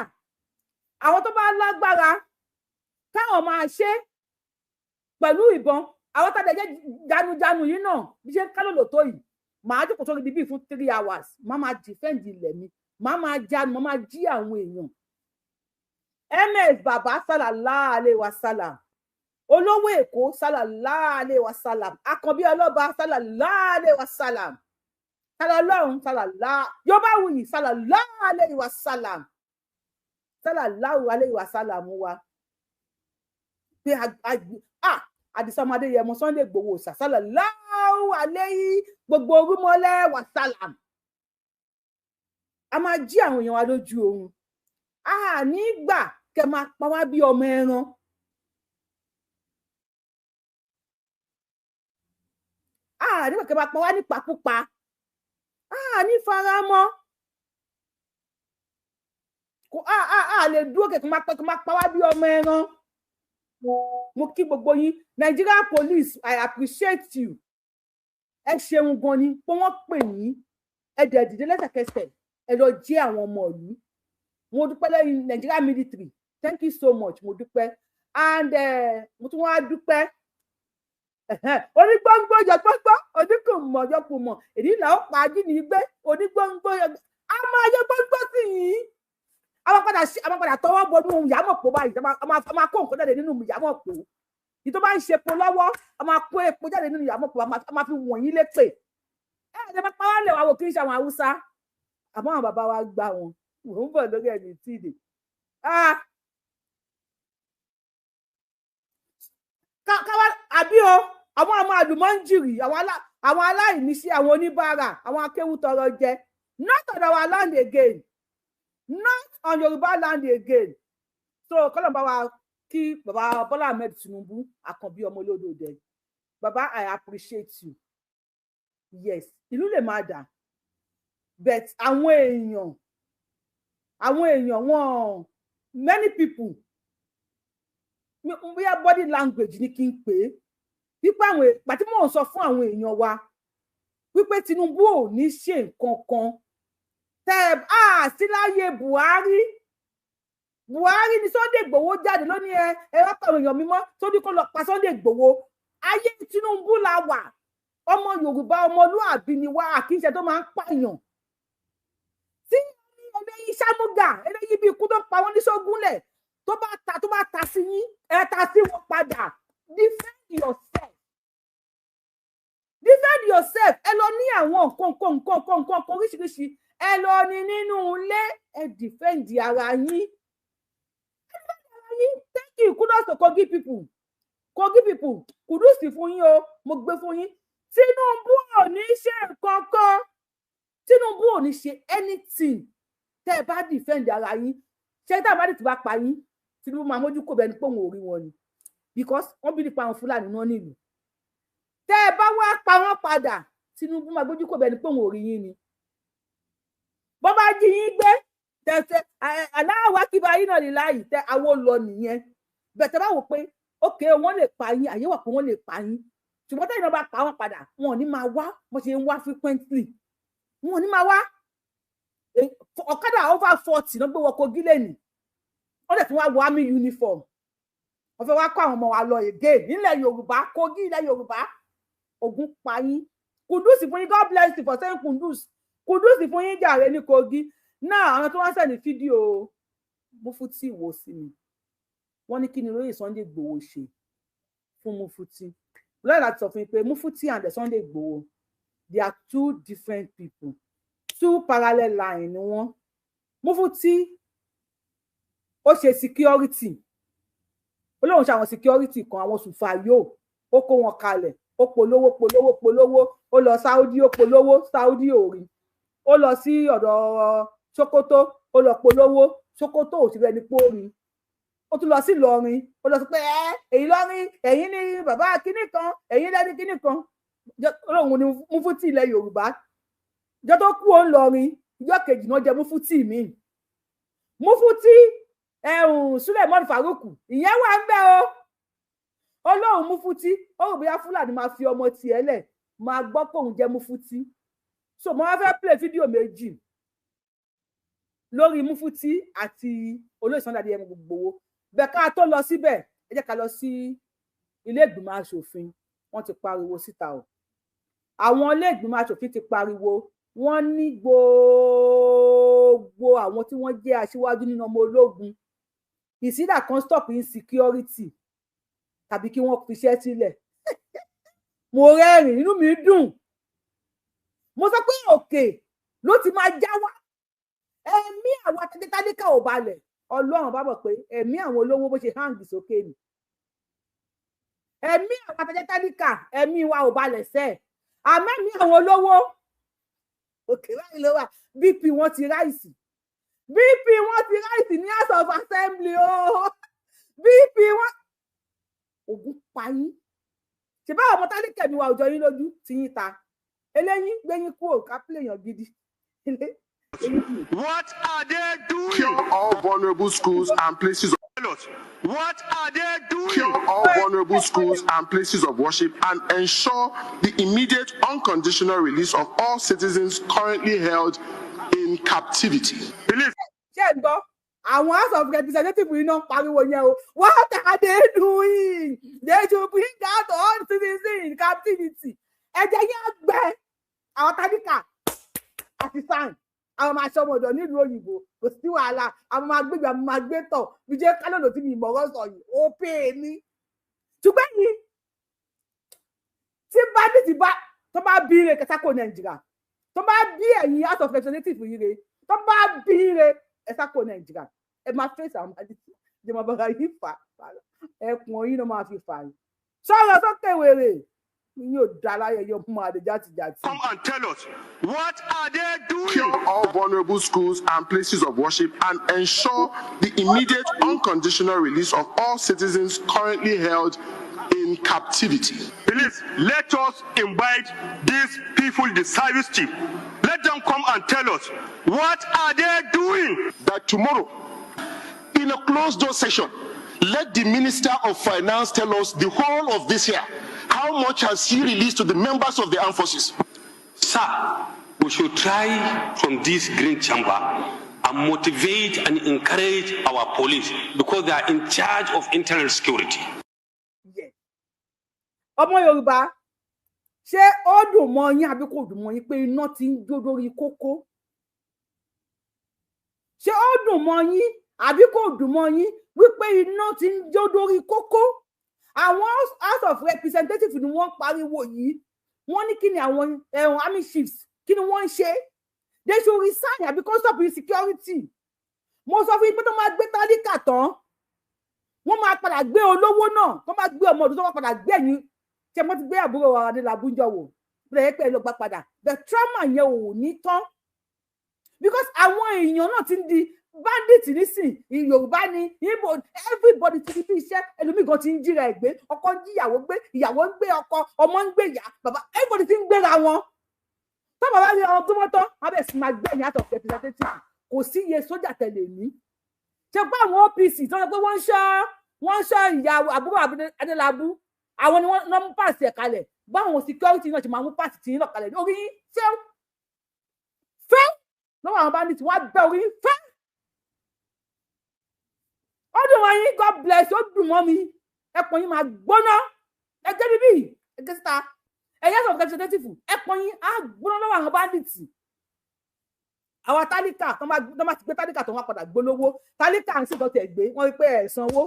àwọn tó bá lágbára káwọn máa ṣe pẹ̀lú ìbọn àwọn tá a jẹ́ janujanu yìí náà bí ṣe ń kálòlò tó yìí màá jókòó sórí bíbí fún 3 hours màá máa defend ilẹ̀ mi màá máa jánu màá máa jí àwọn èèyàn ms bàbá sallallahu alaihi wasallam olówó èkó sallallahu alaihi wasallam àkànbí ọlọ́ba sallallahu alaihi wasallam sallallahu sallallahu yorùbá wuyì sallallahu alaihi wasallam sallallahu alaihi wasallam wa pé àdìsá ọmọdé yẹmọ Sunday Igboho sallallahu alaihi gbogbo orúmọlẹ̀ wasallam a máa jí àwọn èèyàn wa lójú oorun a ní gbà kẹ́ máa pa wá bí ọmọ ẹran a nígbà kí n máa pa wá ní pakúpa ní faramọ́ lè dúró kí n máa pa wá bí ọmọ ẹran. Mo kí gbogbo yín Nigerian police, I appreciate you. Ẹ ṣeun gan ni pé wọ́n pè yín ẹ dẹ̀ dìde lẹ́sẹ̀kẹsẹ̀ ẹ lọ jí àwọn ọmọ ìlú. Mo dúpẹ́ lẹ́yìn Nigerian military, thank you so much, mo dúpẹ́. And mo tún wá dúpẹ́ onígbòǹgbò yọgbọ́gbọ́ oníkùnmọ̀ yọkùnmọ̀ èdè là ó pa ajínigbé onígbòǹgbò a máa yọ gbọ́ngbọ́ sí yìí. A máa padà tọwọ́ bọ nínú ìyàmọ̀pọ̀ báyìí a máa kó nǹkan jáde nínú ìyàmọ̀pọ̀ yìí tó bá ń ṣe epo lọ́wọ́ a máa kó epo jáde nínú ìyàmọ̀pọ̀ a máa fi wọ̀nyí lépè. Ẹ máa pa wá lẹ̀ wá wò kí n ṣe àwọn Haúsá àmọ́ àwọn bàbá wa gbà wọn mò ń bọ̀ lórí ẹ̀mí tíìdè. Káwá àbí o àwọn ọmọ àlùmọ́ńjìrì àwọn aláìníṣẹ́ àwọn oníbàárà àwọn akéwù tọrọ jẹ not on our land again, not on Yoruba land again. So kọ́lọ̀ bá wa kí bàbá Bọ́lá Ahmed Tinubu àkànbí ọmọ olódòdè. Bàbá, I appreciate you. Yes, ìlú lè máa dà but àwọn èèyàn wọn many people we have body language ní kí n pè é wípé àwọn pàtí mò ń sọ fún àwọn èèyàn wa wípé Tinubu ò ní ṣe nǹkan kan tẹ sí láyé Buhari ni Sunday Igboho jáde lónìí ẹ wá pàwọn èèyàn mímọ́ tó ní kó lọ pa Sunday Igboho. Ayé Tinubu la wà, ọmọ Yorùbá ọmọlúàbí ni wá, àkíńṣe tó máa ń pààyàn. Tí eléyìí Ṣámúgà eléyìí bí ikú tó pa wọ́n ní Ṣógúnlẹ̀ tó bá ta sí yín ẹ ta sí wọn padà. Defend yourself. Defend yourself. Ẹ lọ ní àwọn nǹkan oríṣiríṣi ẹ lọ ní nínú ilé ẹ defend ara yín. Thank you. Kudos to Kogi people. Kogi people, kudos fún yín o, mo gbé fún yín. Tinubu ò ní ṣe nǹkan kan. Tinubu ò ní ṣe anything. Tẹ́ ẹ bá defend ara yín. Ṣé tá bá ti bá pa yín? Tinubu máa mójú kò bẹ́ni pé òun ò rí wọn ni. Because wọ́n bí nípa àwọn Fúlàní náà nílùú. Tẹ́ ẹ bá wá pa wọ́n padà, Tinubu máa mójú kò bẹ́ni pé òun ò rí yín ni. Bó bá jí yín gbé tẹ̀sẹ̀ aláwa kíba yín náà lè láàyè tẹ àwọn lọ nìyẹn. Bẹ̀tẹ̀ bá wò pé ókè wọ́n lè pa yín, àyè wà pé wọ́n lè pa yín. Ṣùgbọ́n tẹ́yìn náà bá pa wọ́n padà, wọn ò ní máa wá bó ṣe ń wá frequently. Wọn ò ní máa wá. Ọ̀kadà over 40 ló gbé wọ Kogi lẹ́nìí. Wọ́n dẹ̀ tún wá wọ army uniform. Wọ́n fẹ́ wá kó àwọn ọmọ wa lọ again nílẹ̀ Yorùbá, Kogi ilẹ̀ Yorùbá. Ogun pa yín. Kùdùsì fún yín, God bless you for saying Kùdùsì. Kùdùsì fún yín jàre ní Kogi. Náà àwọn tó wá sẹ́ni fídíò Mufti wò sí mi. Wọ́n ní kí ni lóye Sunday Igboho ṣe fún Mufti. Lọ́yà láti sọ fún mi pé Mufti and the Sunday Igboho, they are two different people. Two parallel lines ni wọ́n. Mufti ó ṣe security. Olóhùn ṣe àwọn security kan, àwọn sùfàyò. Ó kó wọn kalẹ̀. Ó polówó. Ó lọ Saudi, ó polówó. Saudi ò rí. Ó lọ sí ọ̀dọ̀ Sokoto. Ó lọ polówó. Sokoto ò sì rẹ̀ ní pórí. Ó tún lọ sí Ìlọrin. Ó lọ sọ pé èyí lọ́rin, ẹ̀yin ní bàbá kíní kan, ẹ̀yin lẹ́ni kíní kan. Olóhùn ni Mufti ilẹ̀ Yorùbá. Ìjọ tó kú ó ń lọrin, ìjọ kejì náà jẹ Mufti mi. Mufti Suleiman Faruku, ìyẹn wà ń bẹ o. Olóhùn Mufti, ó rò bóyá Fúlàní máa fi ọmọ tiẹ̀ lẹ̀, máa gbọ́ pé òun jẹ́ Mufti. So mo wá fẹ́ play fídíò méjì lórí Mufti àti olóyè Sunday Igboho. Bẹ́ẹ̀ ká tó lọ síbẹ̀, ẹ jẹ́ ká lọ sí ilé ìgbìmọ̀ aṣòfin. Wọ́n ti pariwo síta o. Àwọn ilé ìgbìmọ̀ aṣòfin ti pariwo. Wọ́n ní gbogbo àwọn tí wọ́n jẹ́ aṣíwájú nínú ọmọ ológun. Ìsídà kan stop insecurity tàbí kí wọ́n fiṣẹ́ sílẹ̀. Mo rẹ́rìn, inú mi dùn. Mo sọ pé òkè ló ti máa já wá. Ẹ̀mí àwọn atẹ́tẹ́tálíkà ò balẹ̀. Ọlọ́run bá bọ̀ pé ẹ̀mí àwọn olówó bó ṣe hang sókè ni. Ẹ̀mí àwọn atẹ́tẹ́tálíkà, ẹ̀mí wa ò balẹ̀ sẹ́. Àmẹ́mí àwọn olówó òkè báyìí ló wà. BP wọ́n ti ráìsì. BP wọ́n ti ráìsì ní House of Assembly o. BP wọ́n. Ogun pa yín. ṣe bá ọmọ tálíkà mi wà ọjọ́ yín lójú tí yín ta eléyín gbẹ̀yìn kúrò ká pléyàn gidi. What are they doing? Cure all vulnerable schools and places of what are they doing? Cure all vulnerable schools and places of worship and ensure the immediate unconditional release of all citizens currently held in captivity. Believe. Àwọn House of Representatives yìí náà pariwo yẹn o. What are they doing? They should bring out all citizens in captivity. Ẹ̀jẹ̀ yẹn gbẹ àwọn tálíkà àti sáìn. Àwọn máa ṣọmọ ọ̀dọ̀ nílùú òyìnbó kò sí wàhálà àwọn máa gbégbé àwọn máa gbé tọ̀ bí jẹ́ kálọ̀nà tí mi ìmọ̀ràn sọ yìí ó pè é ní. Ṣùgbọ́n yìí tí bandit bá tó bá bí ire kẹsàkó Nàìjíríà tó bá bí ẹ̀yìn House of Representatives yìí re tó bá bí ire kẹsàkó Nàìjíríà ẹ máa fèsì àwọn bandit jẹ́ máa bàrà yìí fà ẹkùn ọyìn náà máa fi fà yìí. Sọ̀rọ̀ sókè wèrè. Come and tell us, what are they doing? Cure all vulnerable schools and places of worship and ensure the immediate unconditional release of all citizens currently held in captivity. Please, let us invite these people, the service chief. Let them come and tell us, what are they doing? That tomorrow, in a closed-door session, let the Minister of Finance tell us the whole of this year. How much has he released to the members of the armed forces? Sir, we should try from this green chamber and motivate and encourage our police because they are in charge of internal security. Yes. Ọmọ Yorùbá, ṣé ó dùn mọ́ yín àbí kò dùn mọ́ yín pé iná ti ń jó lórí kókó? Ṣé ó dùn mọ́ yín àbí kò dùn mọ́ yín wípé iná ti ń jó lórí kókó? Àwọn House of Representatives ni wọ́n pariwo yìí wọ́n ní kí ni àwọn army chiefs kí ni wọ́n ń ṣe they should resign àbí kó stop insecurity. Mo sọ fún yín pé tó máa gbé tálíkà tán wọ́n máa padà gbé olówó náà tó máa gbé ọmọ ọdún tó máa padà gbé ẹ̀yìn tí wọ́n ti gbé àbúrò Adélabúnjọ wò bẹ́ẹ̀ pé ló gbà padà the trauma yẹn ò ní tán because àwọn èèyàn náà ti ń di bandit nísìn Yorùbá ni Igbo everybody ti di bí iṣẹ́ ẹlòmíì gan ti ń jíra ẹ̀ gbé ọkọ ń jíyàwó gbé ìyàwó ń gbé ọkọ ọmọ ń gbé ìyá bàbá everybody ti ń gbéra wọn tó bàbá rí ọmọ tó mọ́tọ́ abẹ́ sì máa gbé ẹ̀yìn House of Representatives kò sí iye sójà tẹ̀lé ní ṣe pé àwọn OPC tó ń sọ pé wọ́n ń ṣọ́ ìyàwó àbúrò Adélabú àwọn ni wọ́n mú pàṣẹ ẹ̀ kalẹ̀ báwọn security náà ti máa mú pàṣẹ tì í lọ kalẹ̀ orí fẹ́ lọ́wọ́ àwọn bandit wọ́n á bẹ́ orí fẹ́. Ó dùn wọ́n yín God bless ó dùn mọ́ mi ẹ̀pọ̀n yín máa gbóná ẹgẹ́ bíbí ẹgẹ́ síta ẹ̀yẹ́ House of Representatives ẹ̀pọ̀n yín á gbóná lọ́wọ́ àwọn bandits àwọn tálíkà tó máa ti gbé tálíkà tó máa padà gbólówó tálíkà ń sèkọ́ tẹ̀ gbé wọ́n rí pé ẹ̀ sanwó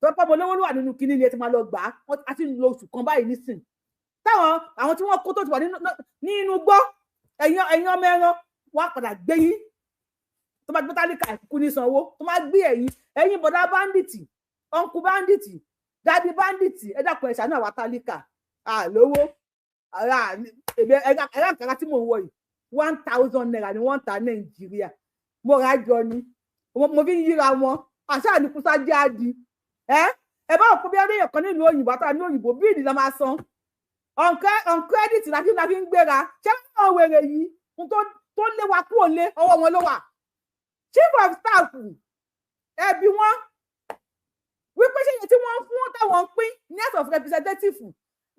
tó pọ̀ mọ́ lówó ló wà nínú kinní ni ẹ ti máa lọ gbà á wọ́n ti lo oṣù kan báyìí nísìn táwọn àwọn tí wọ́n kó tó ti wà nínú gbọ́ ẹ̀yìn ọmọ ẹran wọ́n á padà gbé yín tó máa gbé tálíkà ìkú ní sanwó tó máa gbé ẹ̀yin bọ̀dá báńdíìtì ọ̀nkù báńdíìtì dádì báńdíìtì ẹ dákun ẹ̀ṣà náà wà tálíkà lówó ẹ̀rá nkàrà tí mò ń wọ̀ yìí 1,000 naira ni wọ́n ń ta Nàìjíríà mo rà jọ ni mo fi ń yíra wọn àṣà ní kúsá jáde ẹ bá òkú bí ẹlẹ́yìn kan nílùú òyìnbó àtàwọn ní òyìnbó bíìlì la máa san on credit la fi ń gbéra ṣé wọ́n wèrè yìí tó lé wa kúrò lé ọwọ́ wọn ló wà chief of staff ẹbí wọn wípé ṣé iye tí wọ́n fún táwọn pín ní House of Representatives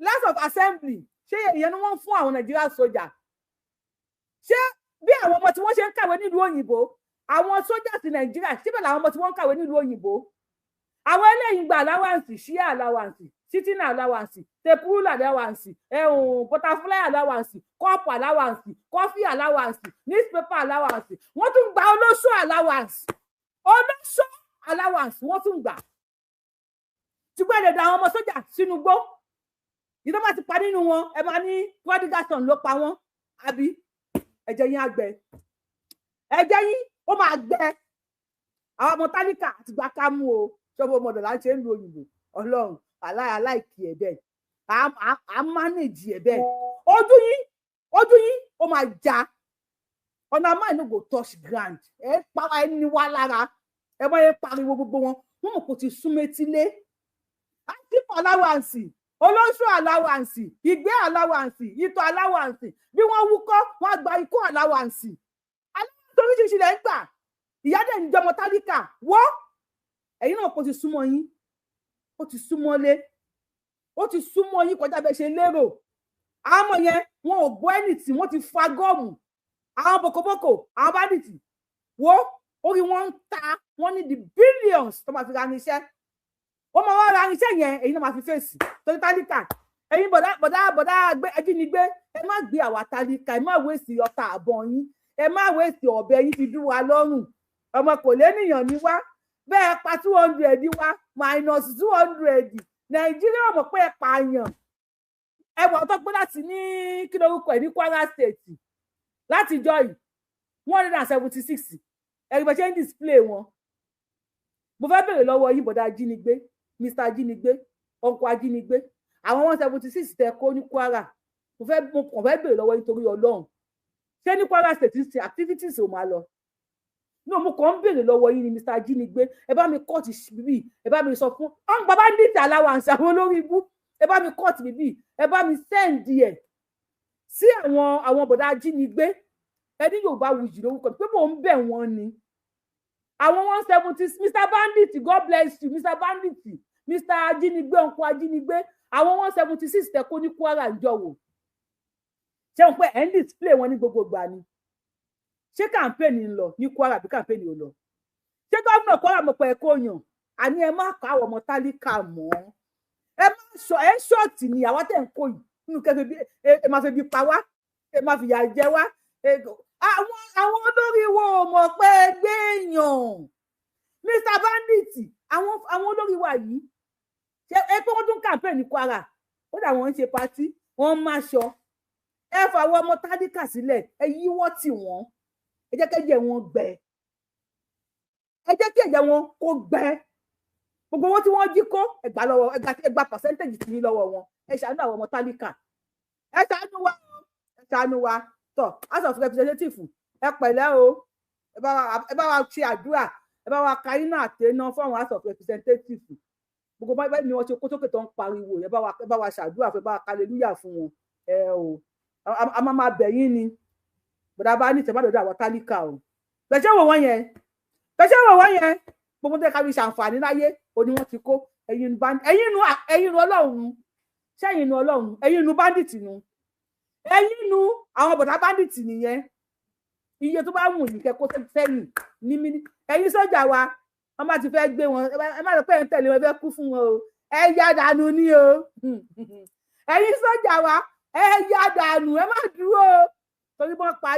House of Assembly ṣé ìyẹn ni wọ́n fún àwọn Nigeria sójà ṣé bí àwọn ọmọ tí wọ́n ṣe ń kàwé nílùú òyìnbó àwọn sójà ti Nàìjíríà síbẹ̀ làwọn ọmọ tí wọ́n ń kàwé nílùú òyìnbó àwọn eléyìí gba allowance share allowance sitting allowance tepurula allowance butterfly allowance cup allowance coffee allowance newspaper allowance wọ́n tún gba olóṣù allowance wọ́n tún gbà ṣùgbọ́n ẹ̀dẹ̀dẹ̀ àwọn ọmọ sójà sínú gbó ìdá máa ti pa nínú wọn ẹ máa ní prodigalson ló pa wọ́n àbí ẹ̀jẹ̀ yín àgbẹ̀ ẹ̀jẹ̀ yín ó máa gbẹ àwọn ọmọ tálíkà àti gbà ká mú o ṣọ́bù ọmọdé là ń ṣe ń lu òyìnbó Ọlọ́run aláìkí ẹ̀ bẹ́ẹ̀ à mánéjì ẹ̀ bẹ́ẹ̀ ojú yín ó máa já ọ̀nà máa no go touch ground ẹ para ẹni wá lára ẹ bá yẹ pariwo gbogbo wọn mọ̀ kò ti súnmẹ́tílé àti allowance olóṣù aláwàǹsì ìgbé aláwàǹsì ìtọ̀ aláwàǹsì bí wọ́n wúkọ́ wọ́n gba ikú aláwàǹsì oríṣiríṣi lẹ́ ń gbà ìyá dẹ̀ ń jọmọ tálíkà wọ́ ẹ̀yin náà kò ti súnmọ́ yín ó ti súnmọ́lé ó ti súnmọ́ yín kọjá bẹ́ẹ̀ ṣe lérò àwọn ọmọ yẹn wọn ò gbọ́ ẹnì tí wọ́n ti fa gọ́ọ̀mù àwọn bòkòbòkò àwọn bádìtì wo orí wọn ń ta wọn ní the billions tó máa fi ra irinṣẹ́ wọ́n máa wá ra irinṣẹ́ yẹn èyí náà máa fi fèsì torí tálíkà ẹ̀yin bọ̀dá ajínigbé ẹ má gbé àwa tálíkà ẹ má wéèsì ọta àbọ̀n yín ẹ má wéèsì ọ̀bẹ yín fi dún wa lọ́rùn ọmọ kò lénìyàn ní wá bẹ́ẹ̀ pa 200 wá minus 200 nàìjíríà mọ̀ pé ẹ pààyàn ẹ wọ̀ tó gbé láti ní kí lórúkọ ẹ̀ ní Kwara State láti jọ yìí 176 ẹgbẹ́ ṣe ń display wọn mo fẹ́ bèrè lọ́wọ́ yín bọ̀dá ajínigbé Mr. ajínigbé ọkọ̀ ajínigbé àwọn 176 tẹ kó ní Kwara mo kàn fẹ́ bèrè lọ́wọ́ yín torí Ọlọ́run ṣé ní Kwara State ṣe activities ò máa lọ no mo kàn ń bèrè lọ́wọ́ yín ni Mr. ajínigbé ẹ bá mi kọ́ọ̀tì bíbí ẹ bá mi sọ fún ọ̀n bàbá Ndit allowance àwọn olórí ibú ẹ bá mi kọ́ọ̀tì bíbí ẹ bá mi sẹ́ǹdì ẹ̀ sí àwọn bọ̀dá ajínigbé ẹni Yorùbá Wuyì lórúkọ pé mò ń bẹ̀ wọ́n ni àwọn 170 Mr. Bandit God bless you Mr. Bandit Mr. ajínigbé ọkọ ajínigbé àwọn 176 tẹ kó ní Kwara ìjọwò ṣé wọn pé ẹ ń display wọn ní gbogbo ìgbà ni ṣé kàmpéènì ń lọ ní Kwara bí kàmpéènì ò lọ ṣé gómìnà Kwara mọ̀ pé ẹ kó yàn àní ẹ má kọ àwọn ọmọ tálíkà mọ́ ẹ má sọ ẹ ṣọ́ọ̀tì ni àwa tẹ̀ ń kó yìí nínú kẹfẹ bí ẹ má fẹ́ bí pa wá ẹ má fìyà jẹ wá àwọn olórí wo mọ̀ pé gbé èèyàn Mr. Bandit àwọn olórí wa yìí ṣe é pé wọ́n tún kàmpéènì Kwara ó dà wọ́n ń ṣe pátí wọ́n máa ṣọ ẹ fà àwọn ọmọ tálíkà sílẹ̀ ẹ yíwọ́ tì wọ́n ẹ jẹ́ kẹ́jẹ́ wọn gbẹ ẹ jẹ́ kí ẹ̀jẹ̀ wọn kó gbẹ gbogbo wọn tí wọ́n jí kó ẹgbà lọ́wọ́ ẹgbà percentage tí ní lọ́wọ́ wọn ẹ ṣàánú àwọn ọmọ tálíkà ẹ ṣàánú wa tọ House of Representatives ẹ pẹ̀lẹ́ o ẹ bá wa ṣe àdúrà ẹ bá wa ka iná àtẹná fún àwọn House of Representatives gbogbo báyìí ni wọ́n ṣe kó sókè tó ń pariwo ẹ bá wa ṣàdúrà fún ẹ bá wa hallelujah fún wọn ẹ o a máa bẹ̀ yín ni bọ̀dá bá ní ìtẹ̀bádọ́dọ̀ àwọn tálíkà o bẹ̀ṣẹ̀ wò wọ́n yẹn gbogbo tẹ́ ká fi ṣàǹfààní láyé òní wọ́n ti kó ẹ̀yin nu Ọlọ́run ṣẹ́yìn nu Ọlọ́run ẹ̀yin nu bandit nu ẹ̀yin nu àwọn bọ̀dá bandit nìyẹn iye tó bá wù yín kẹ́kọ́ sẹ́yìn ní mímí ẹ̀yin sọ́jà wa wọ́n bá ti fẹ́ gbé wọn ẹ má lọ pé ẹ̀ ń tẹ̀lé wọn fẹ́ kú fún wọn o ẹ yá dànù ní o ẹ̀yin sọ́jà wa ẹ yá dànù ẹ má dúró torí bọ́n pa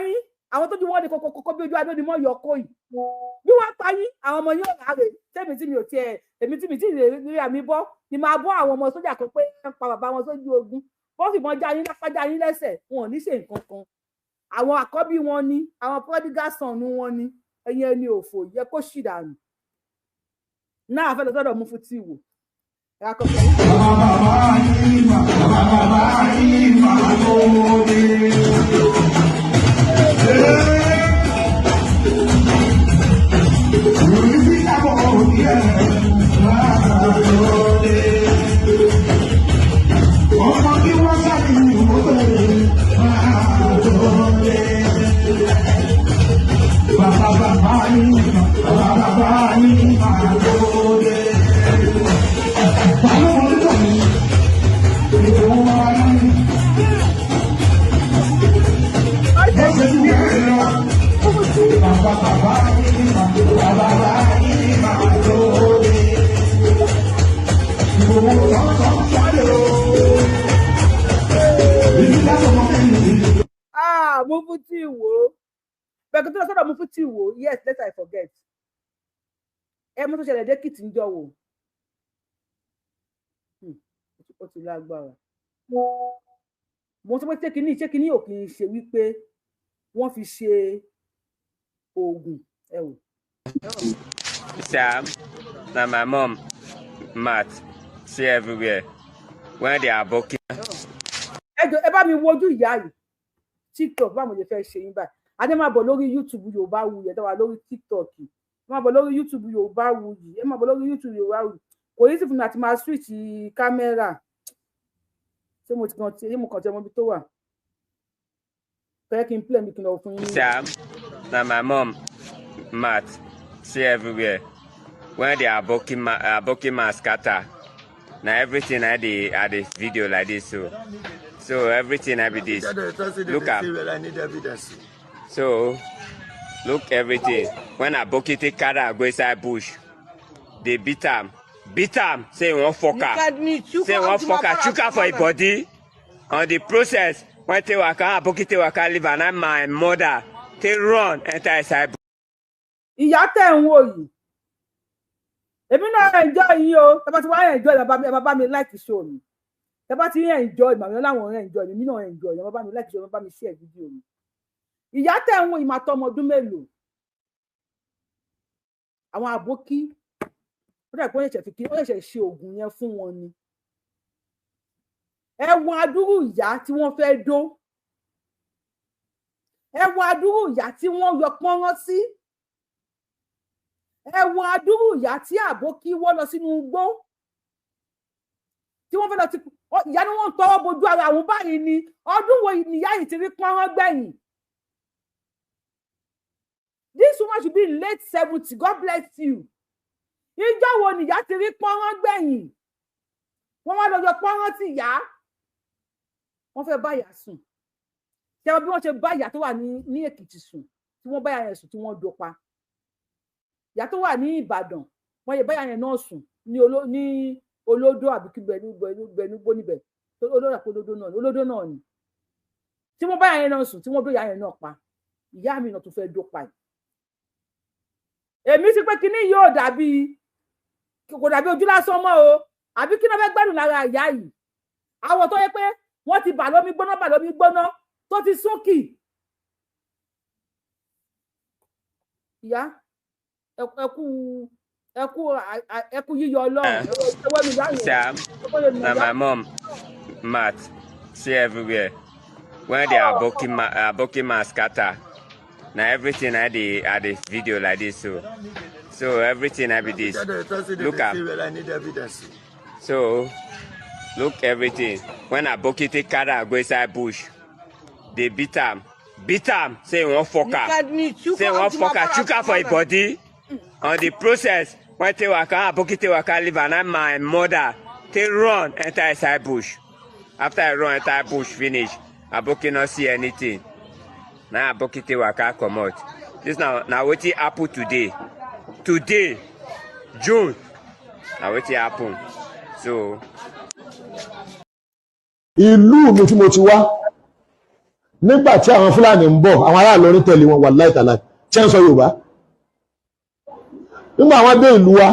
yín àwọn tó ju wọn ní kókó bí ojú adó ni mọ́ yọ kó yìí bí wọ́n pa yín àwọn ọmọ yóò ráre tẹ́mi tí mi ò tiẹ̀ èmi tí mi tí rí àmì bọ́ ni máa bọ́ àwọn ọmọ sójà kan pé ń pa bàbá wọn sójú ogun wọ́n fìbọn já yín lápá já yín lẹ́sẹ̀ wọn ò ní ṣe nǹkan kan àwọn àkọ́bí wọn ni àwọn prodigal son wọn ni ẹ̀yin ẹni òfò yẹ kó ṣì dànù náà fẹ́ lọ sọ́dọ̀ Mufti wò Mufti wo bẹ́ẹ̀ tó lọ sọ́dọ̀ Mufti wo yes let I forget ẹ mú tó ṣẹlẹ̀ dẹ́kìtì ń jọ wò ó ti lágbára mo sọ pé ṣé kíní ò kì í ṣe wípé wọ́n fi ṣe oògùn ẹ wò. Sam, na my mom, Matt, see everywhere when they are booking. ẹ bá mi wojú ìyá yìí TikTok báwo lè fẹ́ ṣe yín báyìí adé máa bọ̀ lórí YouTube Yorùbáwùyí ẹ dáwà lórí TikTok ẹ máa bọ̀ lórí YouTube Yorùbáwùyí ẹ máa bọ̀ lórí YouTube Yorùbáwùyí kò yí sí fún mi àti máa switch kámẹ́rà ṣé mo kàn tí ọmọ ibi tó wà fẹ́ kí n play mi kí n lọ fún yín. Sam, na my mom, Matt, see everywhere. When they are booking my scatter, now everything I the video like this, so everything I be this. Look at. I need evidence. So look everything. When I book it, car go inside bush. They beat him, say one fucker, say one fucker, chuka for a body. On the process, when they waka, book it, waka live, and I'm my mother. They run enter inside. Ìyá tẹ̀ ń wò yìí èmi náà enjoy yín o tẹ́ bá ti wá enjoy bàbá mi like show mi tẹ́ bá ti enjoy màmí láwọn enjoy mi náà enjoy yẹn bàbá mi like show bàbá mi share video mi ìyá tẹ̀ ń wò yìí máa tọ́ ọmọ ọdún mélòó àwọn àbókí ó dà pé ó ṣẹ̀ṣẹ̀ ṣe oògùn yẹn fún wọn ni ẹ wo adúrú ìyá tí wọ́n fẹ́ dó ẹ wo adúrú ìyá tí wọ́n yọ pọ́nrán sí ẹ wo adúrú ìyá tí àbókí wọ́ lọ sínú igbó tí wọ́n fẹ́ lọ ti ìyá ni wọ́n ń tọwọ́ bojú ara àwọn báyìí ni ọdún wo ìyá yìí ti rí pọ́nrán gbẹ̀yìn. This woman should be in late 70. God bless you. Ìjọ wo ni ìyá ti rí pọ́nrán gbẹ̀yìn wọ́n wá lọ yọ pọ́nrán tí ìyá wọ́n fẹ́ bá ìyá sùn ṣé bí wọ́n ṣe bá ìyá tó wà ní Èkìtì sùn tí wọ́n bá ìyá yẹn sùn tí wọ́n dopa ìyá tó wà ní Ìbàdàn wọ́n yẹ bá ìyá yẹn náà sùn ní olódó àbí kí gbẹnugbó níbẹ̀ olódó náà ni tí wọ́n bá ìyá yẹn náà sùn tí wọ́n dó ìyá yẹn náà pa ìyá mi náà tó fẹ́ dopa yìí èmi ti pé kíní yóò kò dàbí ojú lásán mọ́ o àbí kí ló fẹ́ gbádùn lára ìyá yìí àwọn tó yẹ pé wọ́n ti bà lómi gbóná tó ti súnkì ìyá ẹkú yíyọ Ọlọ́run. Sam, na my mom, Matt, see everywhere. When they are booking my scatter, now everything I the video like this, so everything I be this. Look at. I need evidence. So look everything. When I book it, car go inside bush. They beat him, say one fucker, chuka for a body. On the process, when they waka, book it, waka live, and I'm my mother. They run enter inside bush. After I run enter bush finish, I book not see anything. Now I book it, waka come out. This now what it happen today, June. Now what it happen. So. Ìlú mi tí mo ti wá nígbà tí àwọn Fúlàní ń bọ̀ àwọn ará Ìlọrin tẹ̀lé wọn wàláhì tàláhì tí ń sọ Yorùbá nígbà àwọn dé ìlú wa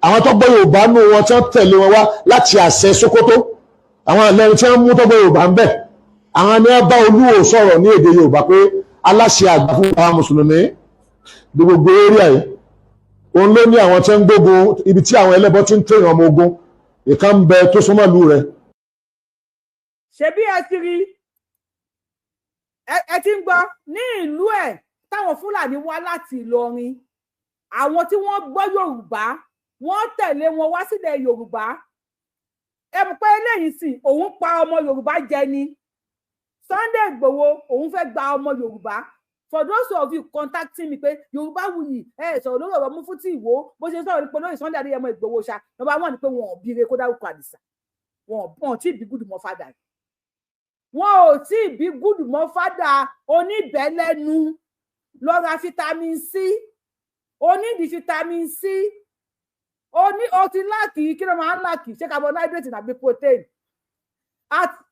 àwọn tó gbọ́ Yorùbá nù wọn tí wọ́n tẹ̀lé wọn wá láti àṣẹ Sókótó àwọn Ìlọrin tí wọ́n mú tó gbọ́ Yorùbá ń bẹ̀ àwọn ni wọ́n bá Olúwo sọ̀rọ̀ ní èdè Yorùbá pé aláṣẹ àgbà fún àwọn mùsùlùmí ní gbogbo area yìí òun ló ní àwọn tí ń gbógun ibi tí àwọn ẹlẹ́bọ ti ń tẹ̀yìn ọmọ ogun ìkan ń bẹ tó súnmọ́ ìlú rẹ̀. Ṣebí ẹ ti rí ẹ ti ń gbọ́ ní ìlú ẹ̀ táwọn Fúlàní wá láti Ìlọrin àwọn tí wọ́n gbọ́ Yorùbá wọ́n tẹ̀lé wọn wá sílẹ̀ Yorùbá ẹ mọ̀ pé eléyìí sì òun pa ọmọ Yorùbá jẹ ni Sunday Igboho òun fẹ́ gba ọmọ Yorùbá for those of you contacting me pé Yorùbáwùyí sọ̀rọ̀ lórí ọ̀rọ̀ Mufti Ìwó bó ṣe sọ̀rọ̀ nípa lórí Sunday Adéyẹmọ Ìgbòho ṣá number one ni pé wọn ò bíire kó dárúkọ Àdìsá wọn ò tí ì bí gúdù mọ́ fádà wọn ò tí ì bí gúdù mọ́ fádà oníbẹ̀lẹ́nu lọ ra vitamin C onídìí vitamin C o ti láàkì kí ló máa ń láàkì ṣé carbohydrate tàbí protein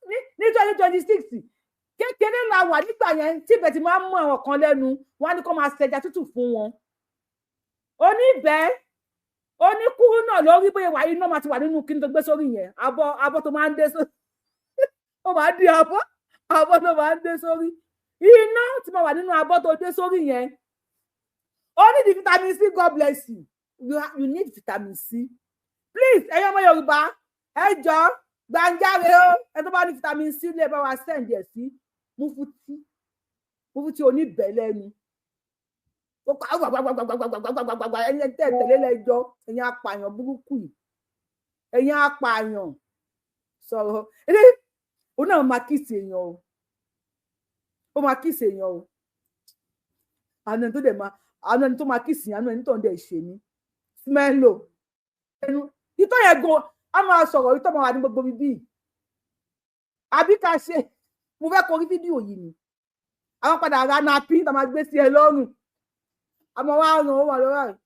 ní 2026 kékeré la wà nígbà yẹn tí ibẹ̀ ti máa ń mú àwọn kan lẹ́nu wọn á ní kó máa ṣẹja tútù fún wọn oníbẹ̀ oníkúrú náà lórí bóyá wà iná máa ti wà nínú kí n tó gbé sórí yẹn abọ́ tó máa ń dé sórí ó máa di abọ́ tó máa ń dé sórí iná tí máa wà nínú abọ́ tó dé sórí yẹn ó ní di vitamin C. God bless you you need vitamin C please ẹ̀yin ọmọ Yorùbá ẹ jọ̀ọ́ gbàǹjáre o ẹ tó bá ní vitamin C lè bá wa send ẹ sí Mufti oníbẹ̀lẹ́nu ẹni tẹ̀lé lẹ́jọ́ ẹ̀yin apààyàn burúkú yìí ẹ̀yin apààyàn sọ̀rọ̀ ó náà máa kíìsì èèyàn o ó máa kíìsì èèyàn o àwọn ẹni tó dẹ̀ máa àwọn ẹni tó máa kíìsì àwọn ẹni tó ń dẹ̀ ṣe ní smello ẹnu ìtọ́ yẹn gan a máa sọ̀rọ̀ ìtọ́ máa wà ní gbogbo bíbí àbí ká ṣe mo fẹ́ kọrí fídíò yìí ni àwọn padà ra napi tá máa gbé sí ẹ lọ́rùn àmọ́ wá ràn ó wà lọ́wọ́ rẹ̀.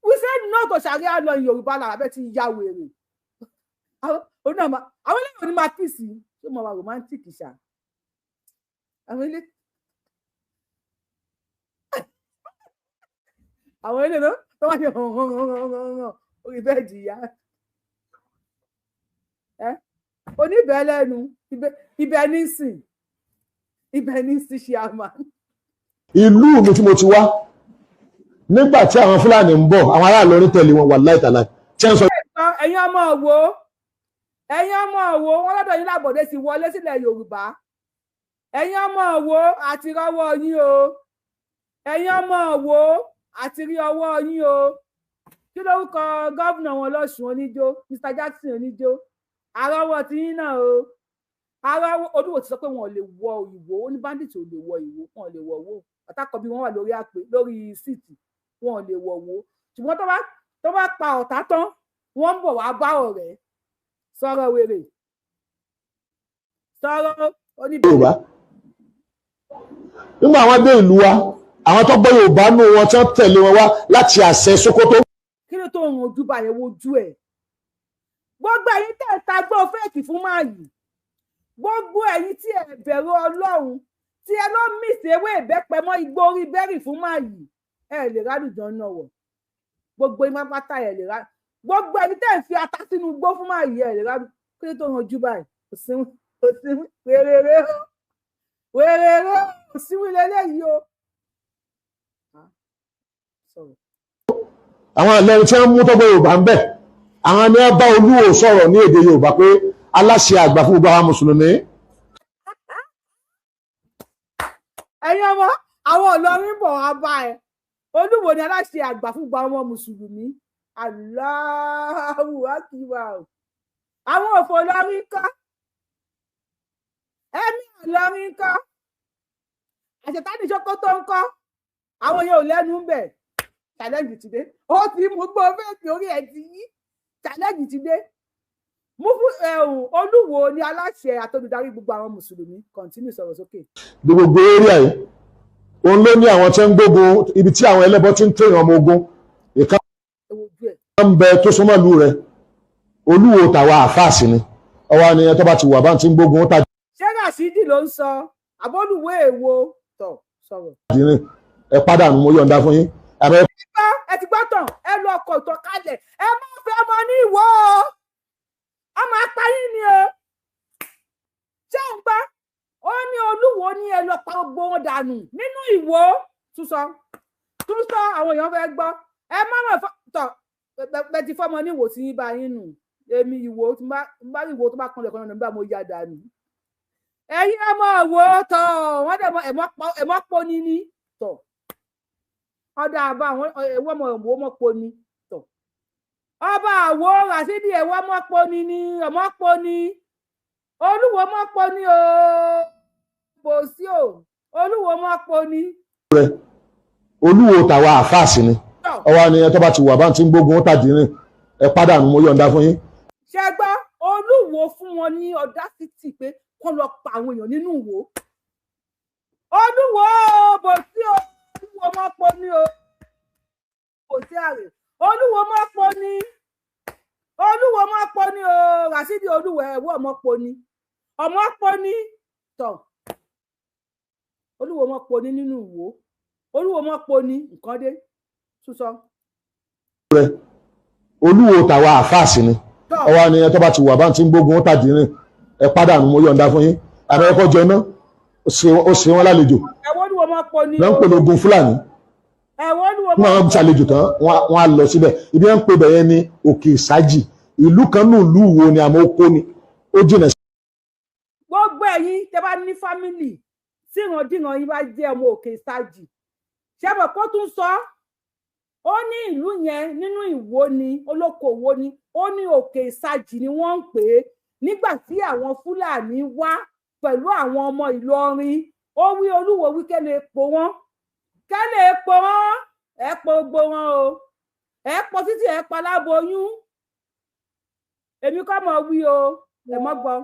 We said no to Sharia law in Yorùbá là abẹ́ ti ya wèrè àwọn eléyìí ní máa kìsì tó mọ̀ wá romantic ṣá àwọn eléyìí náà tó wá ṣe hàn orí bẹ́ẹ̀dì ìyá oníbẹ̀ lẹ́nu ibẹ̀ ní sìn ṣe àmà. ìlú mi tí mo ti wá nígbà tí àwọn Fúlàní ń bọ̀ àwọn aráàlú orí tẹ̀lé wọn wallahi ta'ala tí ń sọ. ẹ̀yin ọmọ Òwò wọn lọ́dọ̀ yín lábọ̀dé ti wọlé sílẹ̀ Yorùbá ẹ̀yin ọmọ Òwò àti rọwọ́ yín o ẹ̀yin ọmọ Òwò àti rí ọwọ́ yín o kí lórúkọ gómìnà wọn lọ́sùn oníjó Mr. Jackson oníjó àrọ́wọ́ ti yín náà o àrọ́wọ́ Olúwo ti sọ pé wọn ò lè wọ Ìwó ó ní bandit ò lè wọ Ìwó wọn ò lè wọ Ìwó ọ̀tàkọ̀bí wọn wà lórí síìtì wọn ò lè wọ Ìwó ṣùgbọ́n tó bá pa ọ̀tá tán wọ́n ń bọ̀ wá bá ọ̀rẹ́ sọ̀rọ̀ wèrè sọ̀rọ̀ Yorùbá nígbà àwọn dé ìlú wa àwọn tó gbọ́ Yorùbá nù wọn tí wọ́n tẹ̀lé wọn wá láti àṣẹ Sókótó. kí ló tó ń ojú báyẹn wojú ẹ̀ gbogbo ẹ̀yin tẹ́ ẹ ta gbọ́ fẹ́ẹ̀kì fún máa yìí gbogbo ẹ̀yin tí ẹ bẹ̀rù Ọlọ́run tí ẹ lọ mìsì ewé ìbẹ́pẹ mọ́ igbó orí bẹ́rì fún máa yìí ẹ lè rádùjọ náà wọ̀ gbogbo ìmọ̀ pátá ẹ lè rádùjọ gbogbo ẹni tẹ́ ẹ fi ata sínú igbó fún máa yìí ẹ lè rádùjọ kí ló tó ń ojú báyìí kò sí wèrèrè kò sí wílé léyìí o. àwọn ẹlẹ́rìí tí wọ́n mú tọ́gbọ́ Yorùbá ń bẹ̀ àwọn ni wọ́n bá Olúwo sọ̀rọ̀ ní èdè Yorùbá pé aláṣẹ àgbà fún gbogbo àwọn mùsùlùmí. ẹ̀yin ọmọ àwọn Ìlọrin bọ̀ wá bá ẹ Olúwo ni aláṣẹ àgbà fún gbogbo àwọn mùsùlùmí Allahu Akbar àwọn òfò Ìlọrin kọ́ ẹ̀mí Ìlọrin kọ́ àṣetánì Sókótó ń kọ́ àwọn yóò lẹ́nu ń bẹ̀ challenge ti dé ó ti mú gbọ́ fẹ́ẹ̀kì orí ẹ̀ ti yí challenge ti dé Olúwo ni aláṣẹ àtolùdarí gbogbo àwọn mùsùlùmí continue sọ̀rọ̀ sókè. gbogbo area yìí òun ló ní àwọn tí ń gbógun ibi tí àwọn ẹlẹ́bọ ti ń tẹ̀yàn ọmọ ogun ìka ń bẹ tó súnmọ́ ìlú rẹ̀ Olúwo tàwa àfáàsì ni ọwọ́ ni ẹ tó bá ti wà bá ti ń gbógun ó tàbí. ṣé Ràṣídì ló ń sọ àbólúwé èwo tọ̀ sọ̀rọ̀. ẹ padà nù mo yọ̀ǹda fún yín. ẹ ti gbọ́ tán ẹ lọ ọkọ̀ ìtọ̀ kalẹ̀ ẹ má fẹ́ ọmọ ní Ìwó ọmọ apáyín ni o ṣé ń gbọ́ ó ní Olúwo ní ẹ lọ pa gbogbo wọn dànù nínú Ìwó tún sọ àwọn èèyàn fẹ́ gbọ́ ẹ má mọ̀ tọ̀ bẹ́ẹ̀ ti fọ́mọ ní Ìwó sí yín bá yín nù èmi Ìwó tó bá Ìwó tó bá kanlẹ̀ kan náà nígbà mo yá dànù ẹ̀yin ọmọ Ìwó tọ̀ wọ́n dẹ̀ ẹ̀mọ́ pọ̀ níní tọ̀ ọdọ àbá àwọn ẹwọ ọmọ ọmọ poni tọ ọba àwo Ràṣídì ẹwọ ọmọ poni ni ọmọ poni Olúwo ọmọ poni o kò sí o Olúwo ọmọ poni. Olúwo tàwa àfáàsì ni ọwọ́ ni ẹ tó bá ti wà bá ti ń gbógun ó tàdí rìn ẹ padà nù mo yọ̀ǹda fún yín. ṣé gbọ́ Olúwo fún wọn ní ọ̀dásítì pé kó lọ pa àwọn èèyàn nínú Ìwó Olúwo bò sí o Olúwo ọmọ pọ̀ ní o kò sí àrè Olúwo ọmọ pọ̀ ní o Ràṣídì Olúwo ẹ̀wọ́ ọmọ pọ̀ ní tọ̀ Olúwo ọmọ pọ̀ ní nínú Ìwó Olúwo ọmọ pọ̀ ní nǹkan dé túsọ. Olúwo tàwa àfáàsì ni ọwọ́ ni ẹ tó bá ti wà bá ti ń gbógun ó tàdí rìn ẹ padà nù mo yọ̀ǹda fún yín àmọ́ ẹ kọ́ jẹ náà ó ṣe wọn lálejò náà ń pè lógun Fúlàní wọn àwọn ṣàlejò tán wọn á lọ síbẹ̀ ibi wọn ń pè bẹ̀yẹn ní Òkè Ìsájì ìlú kan ní ìlú Ìwó ni àmọ́ ó kó ni ó jìnà sí. gbogbo ẹ̀yin tẹ́ bá ní fámìlì tí ìrandíran yín bá jẹ́ ọmọ Òkè Ìsájì ṣé mọ̀ kó tún sọ ó ní ìlú yẹn nínú Ìwó ni olókoòwò ni ó ní òkè ìsàjì ni wọ́n ń pè é nígbà tí àwọn Fúlàní wá pẹ̀lú àwọn ọmọ Ìlọrin ó wí Olúwo wí kẹ́lẹ́ epo wọn ẹ po gbogbo wọn o ẹ po títí ẹ pa láboyún èmi kọ́ mọ̀ wí o ẹ mọ́ gbọ́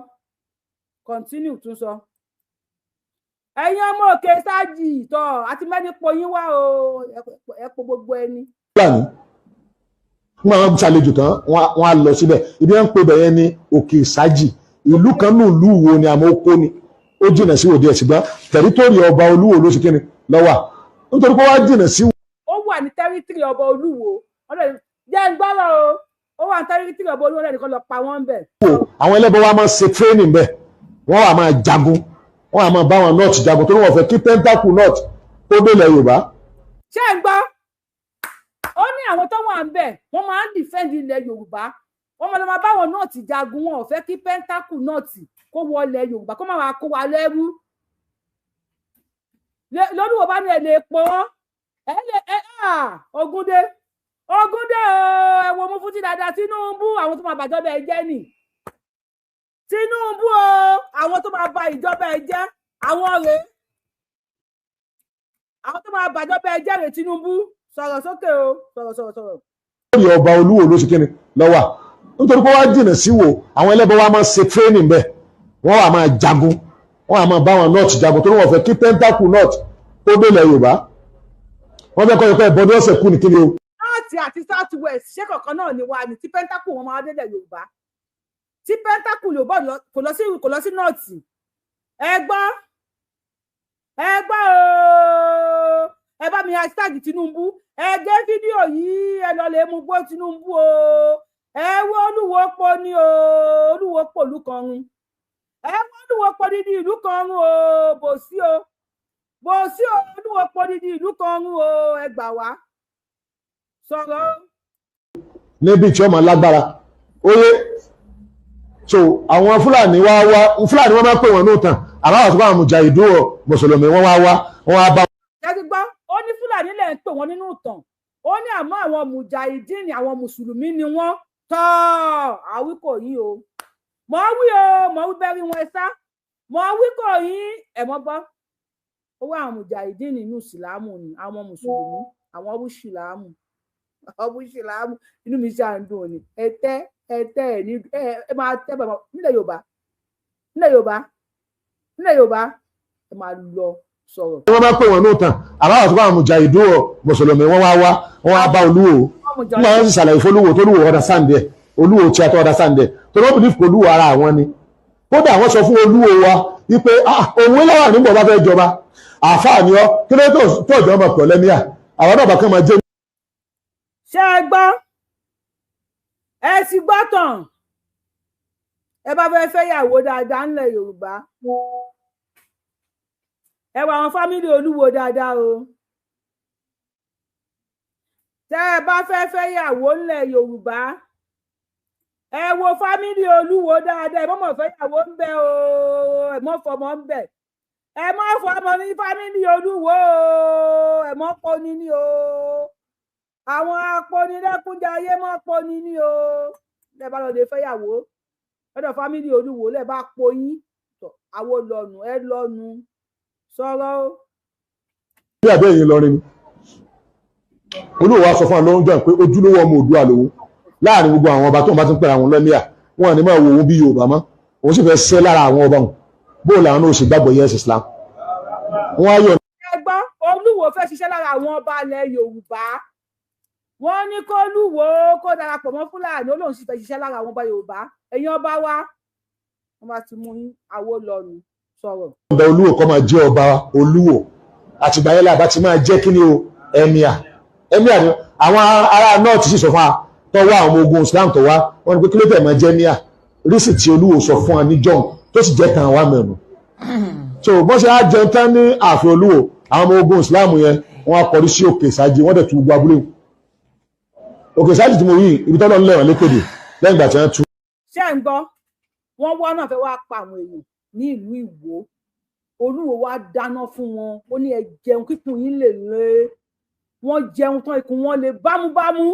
continue tún sọ ẹ̀yin ọmọ òkè ìsàjì tọ̀ àti mẹ́ni po yín wá o ẹ po gbogbo ẹni. Fúlàní wọn àwọn ṣàlejò tán wọn á lọ síbẹ̀ ibi wọn ń pè bẹ̀yẹn ní òkè ìsájì ìlú kan ní ìlú Ìwó ni àmọ́ oko ni ó jìnà sí òde ẹ̀sìgbọ́n tẹ̀rítórì ọba Olúwo ló ṣe kíni lọ́wà nítorí pé wọ́n jìnà sí. ó wà ní tẹ́rítírì ọba Olúwo jẹ́ ń gbọ́rọ̀ o ó wà ní tẹ́rítírì ọba Olúwo lẹ́nìkan lọ pa wọ́n bẹ̀. àwọn ẹlẹ́bọ wa máa ń ṣe training bẹ́ẹ̀ wọ́n wà máa jagun wọ́n wà máa bá wọn north jagun torí wọ́n fẹ́ kí pentacle north tó délẹ̀ Yorùbá. ṣé ń gbọ́ ó ní àwọn tó wà ń bẹ̀ wọ́n máa ń defend ilẹ̀ Yorùbá wọ́n máa lọ máa báwọn nọ́ọ̀tì jagun wọn ò fẹ́ kí pentacle nọ́ọ̀tì kó wọlé Yorùbá kó máa kó wa lẹ́rú lórí wo bá ní ẹ̀lẹ́ epo Ògúndé o ẹ wo Mufti dáadáa Tinubu àwọn tó máa bàjọba ẹ jẹ́ nì Tinubu o àwọn tó máa ba ìjọba ẹ jẹ́ àwọn rèé àwọn tó máa bàjọba ẹ jẹ́ rèé Tinubu sọ̀rọ̀ sókè o sọ̀rọ̀. lórí ọba Olúwo ló ṣe kíni lọ́wà nítorí pé wọ́n jìnà sí Ìwó àwọn ẹlẹ́bọ wa máa ń ṣe training bẹ́ẹ̀ wọ́n wà máa jagun wọ́n wà máa bá wọn north jagun torí wọ́n fẹ́ kí pentacle north tó délẹ̀ Yorùbá wọ́n fẹ́ kọ́ ẹ̀kọ́ ẹ̀bọdé ọ̀sẹ̀ kú ní kíni o. north àti south west ṣé kọ̀ọ̀kan náà ni wà ní tí pentacle wọn máa délẹ̀ Yorùbá tí pentacle Yorùbá kò lọ sí north ẹ gbọ́ o ẹ bá mi hashtag Tinubu ẹ gé fídíò yìí ẹ lọ lè mú gbọ́ Tinubu o ẹ wo Olúwo pọ̀ ní o Olúwo pọ̀ ìlú kan run ẹ wo Olúwo pọ̀ dídí ìlú kan run o bò sí o Olúwo pọ̀ dídí ìlú kan run o ẹ gbà wá sọ̀rọ̀. níbi tí ọmọ lágbára oye so àwọn Fúlàní wọn máa pè wọn nóòtàn àbáwọ̀ tó bá àwọn mùjàhídù mùsùlùmí wọn wá bá. ẹ ti gbọ́ ó ní Fúlàní lẹ̀ ń pè wọ́n nínú ìtàn ó ní àmọ́ àwọn mùjàhídìn àwọn mùsùlùmí ni wọ́n tọ́ àwí kò yín o mọ̀ wí bẹ́rí wọn sá mọ̀ wí kò yín ẹ̀ mọ́ gbọ́ ó wá àwọn mùjàhídìn nínú ìsìlámù ni àwọn mùsùlùmí àwọn ọbúṣìlámù inú mi ṣáà ń dùn ni ẹ ní ẹ máa tẹ bàbá nílẹ̀ Yorùbá ẹ máa lọ sọ̀rọ̀. wọ́n máa pè wọ́n nóòtàn àbáwọ̀ tó bá àwọn mùjàhídù mùsùlùmí wọ́n wá bá Olúwo wọ́n máa ń ṣàlàyé fólúwo tó lúwo ọ̀dà sáǹdẹ̀ Olúwo tí a tọ́ ọ̀dà sáǹdẹ̀ tó ló bìlíf kò Olúwo ara àwọn ni kódà wọ́n sọ fún Olúwo wa wípé òun láwà nígbà bá fẹ́ jọba àáfàá ni ọ́ kí ló tó ìjọba pọ̀ lẹ́míà àwọn náà bá kàn máa jẹ́. ṣé ẹ gbọ́ ẹ sì gbọ́ tán ẹ bá fẹ́ yàwó dáadáa ńlẹ̀ Yorùbá ẹ wà àwọn fámílì Olúwo dáadáa o tẹ́ ẹ bá fẹ́ yàwó ńlẹ̀ Yorùbá ẹ wo fámílì Olúwo dáadáa ẹ mọ̀ fẹ́ yàwó ń bẹ o ẹ mọ̀ fọmọ ń bẹ ẹ mọ̀ fọmọ ní fámílì Olúwo o ẹ mọ̀ poni ní o àwọn aponilẹ́kúnjayé mọ̀ poni ní o lẹ bá lọ lè fẹ́ yàwó lọ́dọ̀ fámílì Olúwo lẹ bá poyín àwo lọ́nu ẹ lọ́nu sọ̀rọ̀ o. bí àbẹ́ yìí lọrin ni Olúwo wa sọ fún àwọn lọ́wọ́ pé ojúlówó ọmọ Oòduà lòun láàrin gbogbo àwọn ọba tó ń bá ti ń pẹ̀lú àwọn lẹ́míà wọn ni máa wo òun bí Yorùbá mọ́ òun sì fẹ́ ṣẹ́ lára àwọn ọba wọn bóòlù àwọn náà sì gbàgbọ́ yẹ́sì Islam wọn á yọ. ẹ gbọ́ Olúwo fẹ́ ṣiṣẹ́ lára àwọn ọba ilẹ̀ Yorùbá wọ́n ní kó Olúwo kó darapọ̀ mọ́ Fúlàní ó lóun sì fẹ́ ṣiṣẹ́ lára àwọn ọba Yorùbá ẹ̀yin ọba wa wọ́n bá ti mú àwo lọ́nu sọ̀rọ̀. ọba Olúwo kọ́ máa jẹ́ ọba Olúwo àtìgbà yẹn làbá ti máa jẹ́ kí ni o ẹ̀míà ni àwọn ará náà ti sì sọ fún wa tó wá àwọn ọmọ ogun Islam tó wá wọn ni pé kí ló tẹ̀ máa jẹ́ níà rísì tí Olúwo sọ fún wa ní john tó sì jẹ́ tàn wá mẹ́nu so bọ́n ṣe á jẹun tán ní ààfin Olúwo àwọn ọmọ ogun Islam yẹn wọ́n á kọrí sí òkè ìsájì wọ́n dẹ̀ tu gbogbo abúlé òkè ìsájì tí mo rí ibi tọ́lọ́ ńlẹ̀ wọn lépèdè lẹ́yìn ìgbà tí wọ́n tu. ṣé ń gbọ́ wọ́n wá náà fẹ́ wá pa àwọn èèyàn ní ìlú Ìwó Olúwo wá dáná fún wọn ó ní ẹ jẹun kíkún yín lè lé wọ́n jẹun tán ikùn wọn lè bámúbámú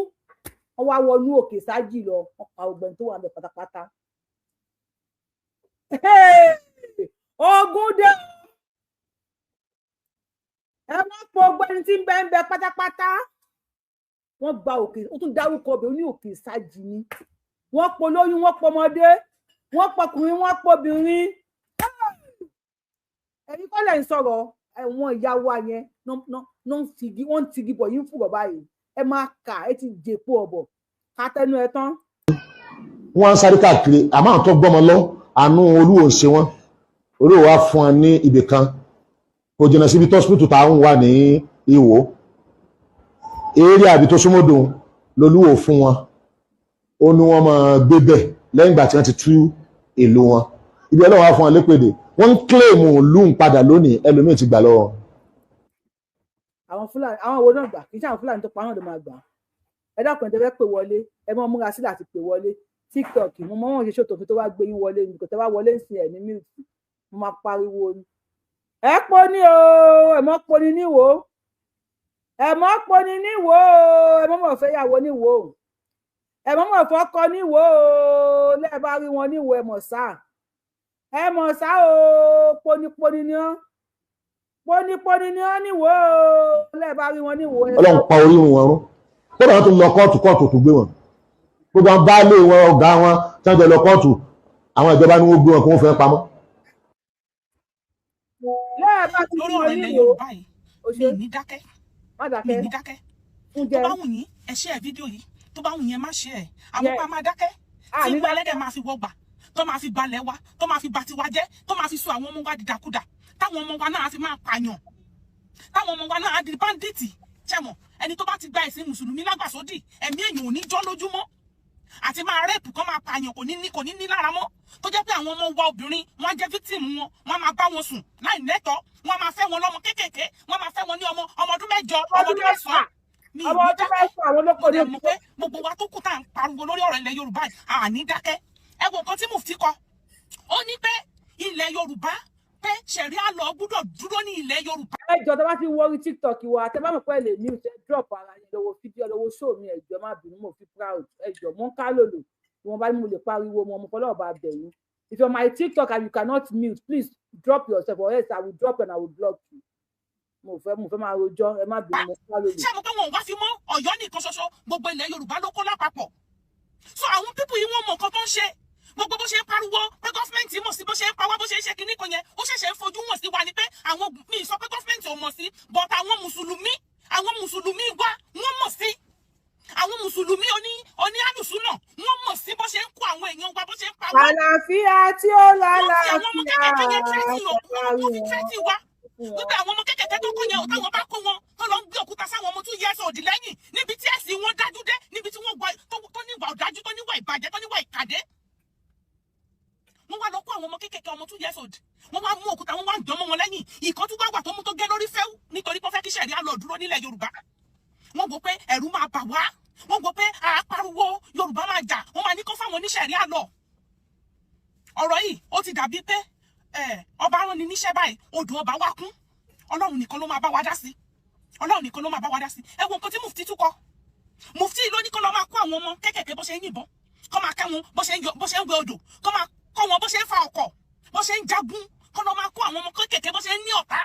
wọ́n wá wọnú òkè sájì lọ wọ́n pa ọgbẹ́ni tó wà bẹ̀ pátápátá. Ogun dé ẹ má pọ ọgbẹ́ni tí ń bẹ pátápátá. Wọ́n gba òkè ó tún dárúkọ ọbẹ̀ ní òkè sájì ni wọ́n pọ̀ lóyún wọ́n pọ̀ ọmọdé wọ́n pọkùnrin wọ́n pọbìnrin. Ẹ̀yin kọ́ lẹ̀ ń sọ̀rọ̀ ẹ̀wọ̀n ìyá wa yẹn wọ́n ń tigi bọ̀ yín fúrọ̀ báyìí ẹ máa kà ẹ ti jèpo ọ̀bọ̀ ká tẹnu ẹ tán. Wọ́n ń sáré káàkiri àmọ́ àwọn tó gbọ́mọ lọ àánú olúwo ṣe wọ́n olúwo wá fún wọn ní ibì kan kò jìnnà síbi tó hospital táwọn wà ní Ìwó eré àbí tó súnmọ́dò lolúwo fún wọn ó ní wọ́n máa gbé bẹ̀ lẹ́yìn ìgbà tí wọ́n ti tú ìlú wọn ibi ọlọ́wọ́ wá fún wọn lépèdè wọ́n ń kílèmù lùn padà lónìí ẹlòmíì ti gbà lọ́wọ́. Àwọn Fúlàní àwọn wo náà gbà kì í ṣe àwọn Fúlàní tó pa àwọn ọ̀dọ́ máa gbà ẹ dákun ẹ fẹ́ pè wọlé ẹ mọ́ múra sílẹ̀ àti pè wọlé TikTok mo mọ́ wọn ṣe ṣòtò fi tó wá gbé yín wọlé nìkan tó wá wọlé ń sin ẹ̀ ní mute mo máa pariwo ni ẹ pọ̀ ní o ẹ mọ́ pọ̀ ní níwò ẹ mọ́ pọ̀ ní níwò ẹ mọ́ mọ̀ fẹ́ yàwó níwò ẹ mọ́ mọ̀ fọ́kọ níwò lẹ́ẹ̀ bá rí wọn níwò ẹ mọ̀ sá o pọ́nípọ́ní ni wọ́n níwò lẹ́ẹ̀ bá rí wọn níwò. Ọlọ́run pa orí wọn rún kódà wọn tún lọ kóòtù tó gbé wọn gbogbo àwọn baálé wọn ọ̀gá wọn tí wọ́n jọ lọ kóòtù àwọn ìjọba ni wọ́n gbé wọn kó wọ́n fẹ́ pamọ́. lẹ́ẹ̀ bá ti lórí ọ̀rọ̀ ilẹ̀ Yorùbá yìí mi ní dákẹ́ tó bá wù yín ẹ share fídíò yìí tó bá wù yín ẹ má share àwọn pa máa dákẹ́ tí ìgbà ẹlẹ́dẹ̀ máa fi wọgbà tó máa fi balẹ̀ wa tó máa fi ba tiwa jẹ́ tó máa fi sọ àwọn ọmọ wa dìdàkudà táwọn ọmọ wa náà fi máa pààyàn táwọn ọmọ wa náà di báńdíìtì ṣẹ̀mọ̀ ẹni tó bá ti gba ẹ̀sìn mùsùlùmí lágbàsódì ẹ̀mí èèyàn ò ní jọ́ lójúmọ́ àti máa rẹ́ẹ̀pù kan máa pààyàn kò ní ní lára mọ́ tó jẹ́ pé àwọn ọmọ wa obìnrin wọ́n á jẹ́ fíktìmù wọn wọ́n á máa bá wọn sùn láì lẹ́tọ̀ọ́ wọ́n á máa fẹ́ wọn lọ́mọ kéékèèké wọ́n á máa fẹ́ wọn ní ọmọ ọdún 8 ọmọ ọdún 9 mi ò ní dákẹ́ mo dẹ̀ mọ̀ pé gbogbo wa tó kù tá à ń pariwo lórí ọ̀rọ̀ ilẹ̀ Yorùbá àní dákẹ́ ẹ wo nǹkan tí Mufti kọ ó ní pé ilẹ̀ Yorùbá pé ṣẹ̀ríà lọ gbọ́dọ̀ dúró ní ilẹ̀ Yorùbá. ẹjọ́ tó bá ti wọrí TikTok wa tẹ bá mọ̀ pé lè ní ìṣe drop ara yẹn lọ́wọ́ fídíò lọ́wọ́ show mi ẹjọ́ má bínú mo fi proud ẹjọ́ mo ń ká lòlò wọn bá ní mo lè pariwo mo fọlọ́ ọba bẹ̀yìn if you're my TikTok and you cannot mute please drop yourself or else I will drop and I will block you. mo fẹ́ máa rojọ́ ẹ má bínú mo ká lòlò. ṣé mo pé wọn ò wá fi mọ́ Ọ̀yọ́ nìkan ṣoṣo gbogbo ilẹ̀ Yorùbá ló kó lápapọ̀ so àwọn pípù yìí wọ́n mọ̀ nǹkan tó ń ṣe gbogbo bó ṣe ń pariwo pé gọ́fìmẹ̀ntì mọ̀ sí bó ṣe ń pa wá bó ṣe ń ṣe kinní kan yẹn ó ṣẹ̀ṣẹ̀ ń fojú wọn sí wa ni pé àwọn mi sọ pé gọ́fìmẹ̀ntì ò mọ̀ sí but àwọn mùsùlùmí wa wọ́n mọ̀ sí àwọn mùsùlùmí oní àlùsùnà wọ́n mọ̀ sí bó ṣe ń kó àwọn èèyàn wa bó ṣe ń pa wá. àlàáfíà tí ó lálàáfíà àwọn ọmọ kékeré yẹn tẹ́tí wa nígbà àwọn ọmọ kékeré tó kọ yẹn ò táwọn bá kó wọn tó lọ ń gbé òkúta sáwọn ọmọ 2 years old lẹ́yìn níbi tí ẹ̀sìn wọn dájú dé níbi tí wọ́n tó níwà ọ̀dájú tó níwà ìbàjẹ́ tó níwà ìkàdé wọ́n wá lọ kó àwọn ọmọ kékeré ọmọ 2 years old wọ́n wá mú òkúta wọ́n wá ń dánmọ́ wọn lẹ́yìn ìkan tó wá tó mú tó gé lórí fẹ́ù nítorí pé wọ́n fẹ́ kí ṣẹ̀ríà lọ dúró nílẹ̀ Yorùbá wọ́n gbọ́ pé ẹ̀rù máa bà wá wọ́n gbọ́ pé àpariwo Yorùbá máa jà wọ́n máa ní kó fáwọn oníṣẹ̀ríà lọ ọ̀rọ̀ yìí ó ti dàbí pé ọba rán ni níṣẹ́ báyìí odò ọba wá kún Ọlọ́run nìkan ló máa bá wa dá sí Ọlọ́run nìkan ló máa bá wa dá sí ẹ wo nǹkan tí Mufti tún kọ Mufti ló ní kó lọ máa kó àwọn ọmọ kékèké bó ṣe ń yìnbọn kó máa ká wọn bó ṣe ń wẹ odò kó máa kọ́ wọn bó ṣe ń fa ọkọ̀ bó ṣe ń jagun kó lọ máa kó àwọn ọmọ kékèké bó ṣe ń ní ọ̀tá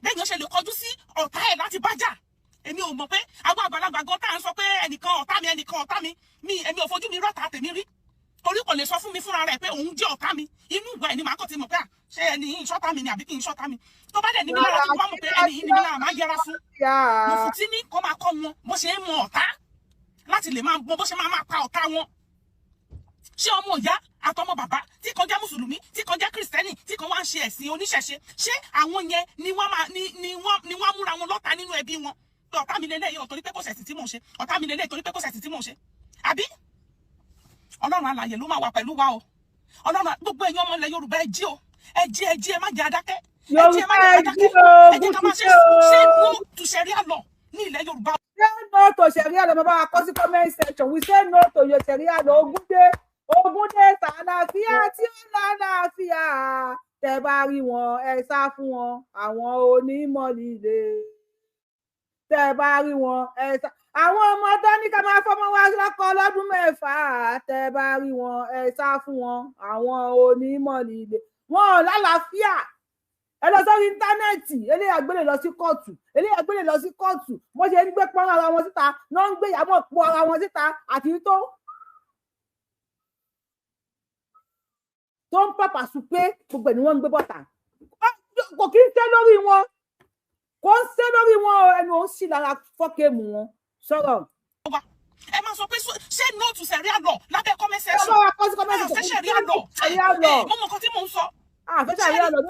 bẹ́ẹ̀ ni ó ṣe lè kọjú sí ọ̀tá ẹ̀ láti bá jà èmi ò mọ̀ pé àwọn àgbàlagbà gan tá à ń sọ pé ẹnìkan ọ̀tá mi èmi ò fojú mi rọ́ta tèmi rí torí kò lè sọ fún mi fúnra rẹ̀ pé òun jẹ́ ọ̀tá mi inú ìwà ẹni màá kàn ti mọ̀ pé ṣé ẹni yìí ń ṣọ́tá mi ni àbí kì í ṣọ́tá mi tó bá dẹ̀ ní mi lára tó bá mọ̀ pé ẹni yìí ní mi lára máa yẹra fún Mufti ní kó máa kọ́ wọn bó ṣe ń mọ ọ̀tá láti lè máa mọ bó ṣe máa pa ọ̀tá wọn ṣé ọmọ ìyá àtọmọ bàbá tí kan jẹ́ mùsùlùmí tí kan jẹ́ kristẹni tí kan wá ń ṣe ẹ̀sìn oníṣẹ̀ṣe ṣé àwọn yẹn ni wọ́n múra wọn lọ́ta nínú ẹbí wọn pé ọ̀tá mi lélẹ́yìí ò torí pé kò ṣẹ̀sìn tí mò ń ṣe ọ̀tá mi lélẹ́yìí torí pé kò ṣẹ̀sìn tí mò ń ṣe àbí Ọlọ́run alààyè ló máa wà pẹ̀lú wa o Ọlọ́run gbogbo ẹ̀yin ọmọ ilẹ̀ Yorùbá ẹ jí o ẹ jí ẹ má jẹ́ adákẹ́ ẹ jí ẹ má jẹ́ adákẹ́ ẹ jẹ́ ká máa ṣe no to Sharia law ní ilẹ̀ Yorùbá. say no to Sharia law bàbá wa kọ sí comment section we say no to your Sharia law Ògúndé tàlàfíà tí ó lálàáfíà tẹ́ bá rí wọn ẹ sá fún wọn àwọn onímọ̀ líle tẹ́ bá rí wọn ẹ sá àwọn ọmọ tó ní ká máa fọmọ wá lọ́kọ lọ́dún 6 tẹ́ bá rí wọn ẹ sá fún wọn àwọn onímọ̀ líle wọn ò lálàáfíà ẹ lọ sórí íńtánẹ́ẹ̀tì eléyà gbélé lọ sí kóòtù mo ṣe ń gbé pọ́n ara wọn síta náà ń gbé ìyàmọ̀ pọ́ ara wọn síta àti tó ń pàpà sùn pé gbogbo ẹ̀ ni wọ́n ń gbé bọ́ta kò kí ń ṣe lórí wọn kò ń ṣe lórí wọn ẹnu òun sì lára fọ́kẹ́mù wọn sọ̀rọ̀. ẹ máa sọ pé ṣé no to sẹ̀ríà lọ lábẹ́ comment section fẹ́ sẹ̀ríà lọ mo mọ nǹkan tí mò ń sọ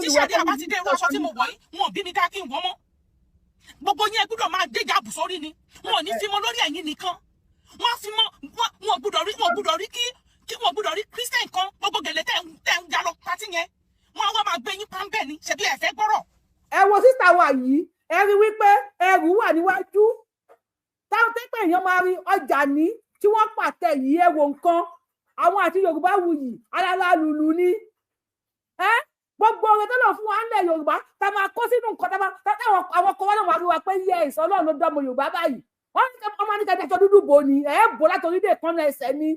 tí sẹ̀ríà bá ti dé irú aṣọ tí mo wọ̀ yìí wọn ò bí mi dá kí n wọ́n mọ́ gbogbo yẹn gbọ́dọ̀ máa déjà àbù sórí ni wọn ò ní fi mọ́ lórí ẹ̀yìn nìkan wọn á fi mọ́ wọn gbọ́dọ̀ rí kí wọn gbọ́dọ̀ rí Christian kan gbogbo gèlè tẹ̀ ń jalọ pátí yẹn wọn á wá máa gbé yín pàmbẹ́ ni ṣebí ẹ fẹ́ gbọ́rọ̀. ẹ wo sísá wa yìí ẹ rí wípé ẹrù wà níwájú táwọn tẹ́pẹ́ èèyàn máa rí ọjà ní tí wọ́n pàtẹ yìí ẹ wo nǹkan àwọn àti Yorùbá wuyì alálàlùlù ni gbogbo ọ̀rọ̀ tó lọ fún wa ńlẹ̀ Yorùbá tá máa kó sínú nǹkan táwọn àwọn kan wọ́n náà wà rí wa pé yẹ ìsọ̀ Ọlọ́run ló dánmọ Yorùbá báyìí wọ́n ní ọmọ ní kẹjọ dúdú bò ní bò látòrí dé kan náà ẹsẹ̀ ni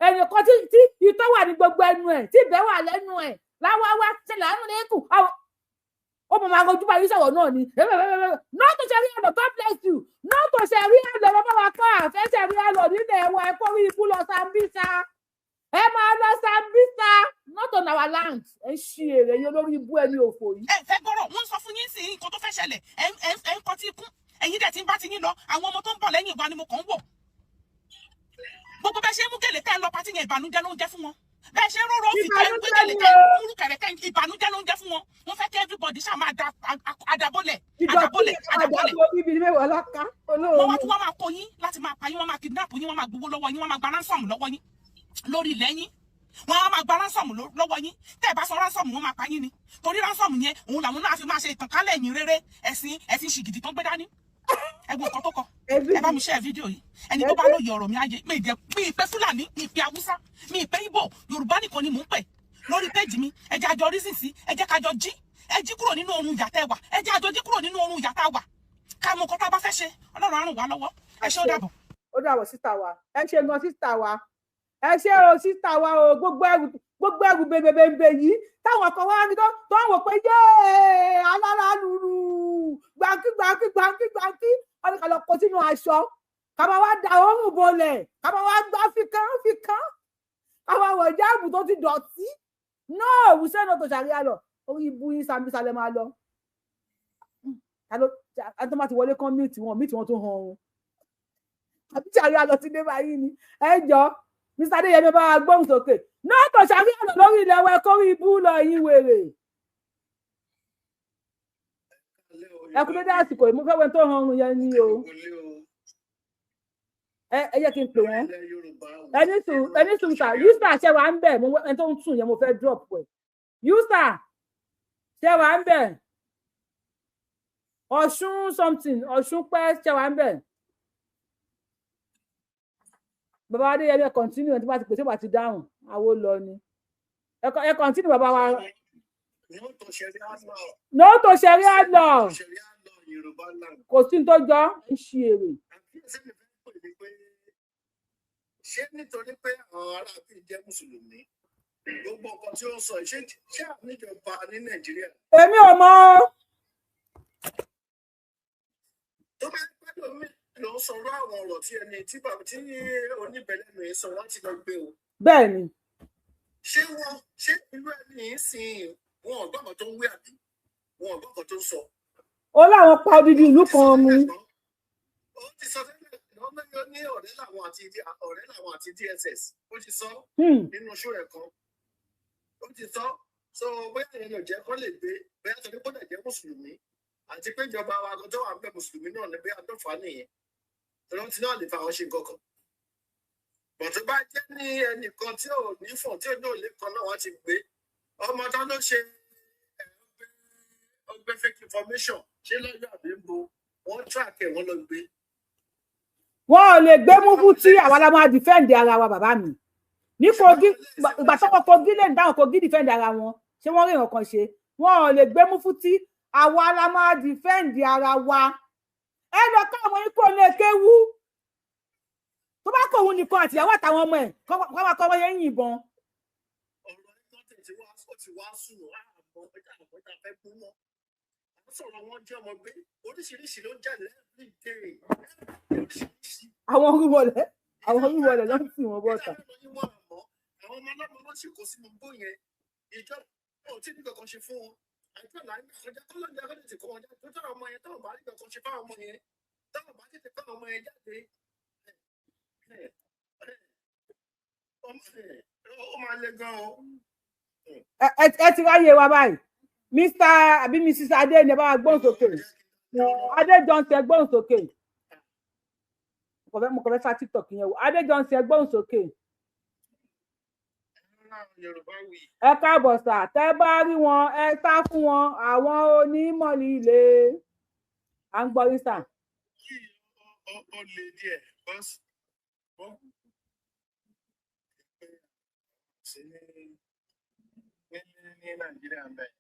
ẹnì kan tí ìtọ́ wà ní gbogbo ẹnu ẹ̀ tí ìbẹ́ wà lẹ́nu ẹ̀ láwáwá ṣẹlẹ̀ àánú lẹ́kùn ó mọ̀ máa rojú báyìí sọ̀rọ̀ náà ni not to ṣẹ̀rí àlọ́ God bless you not to ṣẹ̀rí àlọ́ bàbá wa kọ́ àfẹ́ ṣẹ̀rí àlọ́ nílẹ̀ ẹ̀wọ̀n ẹ̀kọ́ rí ikú lọ Sambisa ẹ máa lọ Sambisa not on our land ẹ ṣí èrè yín olórí ibú ẹni òfò yìí. ẹ fẹ́ gbọ́rọ̀ wọ́n sọ fún yín sí nǹkan tó fẹ́ ṣẹlẹ̀ ẹ ń kọ́ tí kún ẹ̀yin dẹ̀ ti ń bá ti yín lọ àwọn ọmọ tó ń bọ̀ lẹ́yìn ìgbà ni mo kàn ń wò gbogbo bẹ́ẹ̀ ṣe mú gèlè tẹ́ ń lọ pátí yẹn ìbànújẹ́ ló ń jẹ́ fún wọn bẹ́ẹ̀ ṣe rọrọ fi tẹ́ ń gbé gèlè tẹ́ ń múrú kẹ̀rẹ̀ tẹ́ ìbànújẹ́ ló ń jẹ́ fún wọn wọ́n fẹ́ kí everybody ṣáà máa adabọ́lẹ̀ wọ́n wá tún wọ́n máa kó yín láti máa pa yín wọ́n máa kidnap yín wọ́n máa gbowó lọ́wọ́ yín wọ́n máa gba ransom lọ́wọ́ yín lórí ilẹ̀ yín wọ́n á máa gba ransom lọ́wọ́ yín tẹ́ ẹ bá sọ ransom wọ́n máa pa yín ni torí ransom yẹn òun làwọn náà fi máa ṣe ìtànkálẹ̀ ẹ̀yìn rere ẹ̀sìn ṣìgìdì tó gbé dání ẹ wo nǹkan tó kọ ẹ bá mi share fídíò yìí ẹni tó bá lóye ọ̀rọ̀ mi ayé mi ìpè Fúlàní mi ìpè Haúsá mi ìpè Ìgbò Yorùbá nìkan ni mò ń pè lórí péjì mi ẹ jẹ́ àjọ rísìn sí ẹ jẹ́ kájọ jí kúrò nínú oorun ìyà tẹ́ wà ẹ jẹ́ àjọ jí kúrò nínú oorun ìyà tá wà ká mọ nǹkan tá bá fẹ́ ṣe Ọlọ́run á ràn wá lọ́wọ́ ẹ ṣé ó dàbọ̀ sísá wa ẹ ṣé gan sísá wa ẹ ṣé o sísá wa o gbogbo ẹrù bèbèbè yìí táwọn kan wá ní tó ń wò pé yéé alálàlùlù gbàǹkì wọn ní ká lọ kó sínú aṣọ ká máa wá da òórùn bolẹ̀ ká máa wá gbá fíkán ká máa wọ̀ jáàbù tó ti dọ̀tí náà wùsẹ́ náà tó ṣàríyá lọ orí ibú yín Sambisa lẹ máa lọ tó máa ti wọlé kán míìtì wọn tó hàn ọrùn àbí ṣàríyá lọ ti dé báyìí ni ẹ jọ Mr. Adéyẹmí bá wa gbóhùn sókè náà tó ṣàríyá lọ lórí ilẹ̀ wa ẹ̀kọ́ rí ibú lọ yín wèrè. ẹ kú dédé àsìkò yìí mo fẹ́ wẹ́n tó hàn ọrùn yẹn ni o ẹ yẹ kí n pè wọ́n ẹni sùn sà yúsà ṣe wà ń bẹ̀ ẹni tó ń sùn yẹn mo fẹ́ drop ẹ̀ yúsà ṣe wà ń bẹ̀ Ọ̀ṣun something Ọ̀ṣun pẹ́ ṣe wà ń bẹ̀ bàbá Adéyẹmí ẹ continue ẹni tó bá ti pèsè bá ti dáhùn àwo lọ ni ẹ continue bàbá wa. No to Sharia law. Kò sí tó jọ ń ṣe èrè. Ṣé nítorí pé àwọn aráàlú jẹ́ Mùsùlùmí gbogbo nǹkan tí ó ń sọ ṣé àníjọba ní Nàìjíríà? Èmi ò mọ̀. Tó bá gbọ́dọ̀ mi lọ sọ̀rọ̀ àwọn ọ̀rọ̀ tí ẹni tí oníbẹ̀lẹ́nu yìí sọ láti lọ gbé o. Bẹ́ẹ̀ni. Ṣé irú ẹni yìí sìn wọn ọgbọ́n tó ń wí àbí wọn ọgbọ́n tó ń sọ. Ó láwọn pa odidi ìlú kan mu. Ó ti sọ tẹ́lẹ̀ lọ́mọ ní ọ̀rẹ́ làwọn àti DSS ó ti sọ nínú ṣó ẹ̀ kan ó ti sọ so bóyá ìyẹn ló jẹ́ kó lè gbé bóyá tó ní kó lè jẹ́ Mùsùlùmí àti pé ìjọba wa kan tó wà ń bẹ Mùsùlùmí náà ní bóyá tó fà á nìyẹn torí wọn ti náà lè fa àwọn ṣe nǹkan kan bọ̀ tó bá jẹ́ ní ẹnìkan tí ò ní fọ̀ tí ò ní òlé kan náà wọ́n ti gbé ọmọ tó ló ṣe ọgbẹ́ fake information ṣé lọ́jọ́ àbí ń bo wọ́n track ẹ̀ wọ́n lọ gbé. Wọn ò lè gbé Mufti àwa la máa defend ara wa bàbá mi ní Kogi ìgbà tọ́kọ Kogi lè dáhùn Kogi defend ara wọn ṣé wọ́n rí nǹkan ṣe wọn ò lè gbé Mufti àwa la máa defend ara wa ẹ lọ ká àwọn yín kó lè kéwú tó bá kó òun nìkan àtìyàwó àtàwọn ọmọ ẹ̀ kọ́ máa kọ́ wọ́n yẹn yìnbọn. ọ̀rọ̀ ìtọ́tẹ̀ tí wọ́n á ti wá sùn àbọ̀ ẹ̀dá àbọ̀dá fẹ́ kú mọ́. àwọn sọ̀rọ̀ wọn jẹ́ ọmọ gbé oríṣiríṣi ló ń jà lẹ́ẹ̀dẹ̀ àwọn orúwọlẹ̀ ló ń sì wọ́n bọ́ta. àwọn ọmọ ọlọ́mọ ló sì kó sínú gbó yẹn ìjọba ò tí ní kankan ṣe fún wọn àìpẹ́ là ń kọjá kọ́lọ́dé akọ́dé ti kó wọn jáde tó tọrọ ọmọ yẹn táwọn bá rí kankan ṣe fáwọn ọmọ yẹn táwọn bá tètè kọ́ ọmọ yẹn jáde ó máa le gan o. ẹ ti ráyè wa báyìí Mr. àbí Mrs. Adé ní ẹ bá wa gbóhùn sókè Adé Johnson gbóhùn sókè mo kàn fẹ́ fa TikTok yẹn wò Adé Johnson gbóhùn sókè. ẹ káàbọ̀ sà tẹ́ bá rí wọn ẹ sá fún wọn àwọn onímọ̀lì à ń gbọ́ yín sà. ó lè díẹ̀ bọ́sì ní Nàìjíríà ń bẹ̀.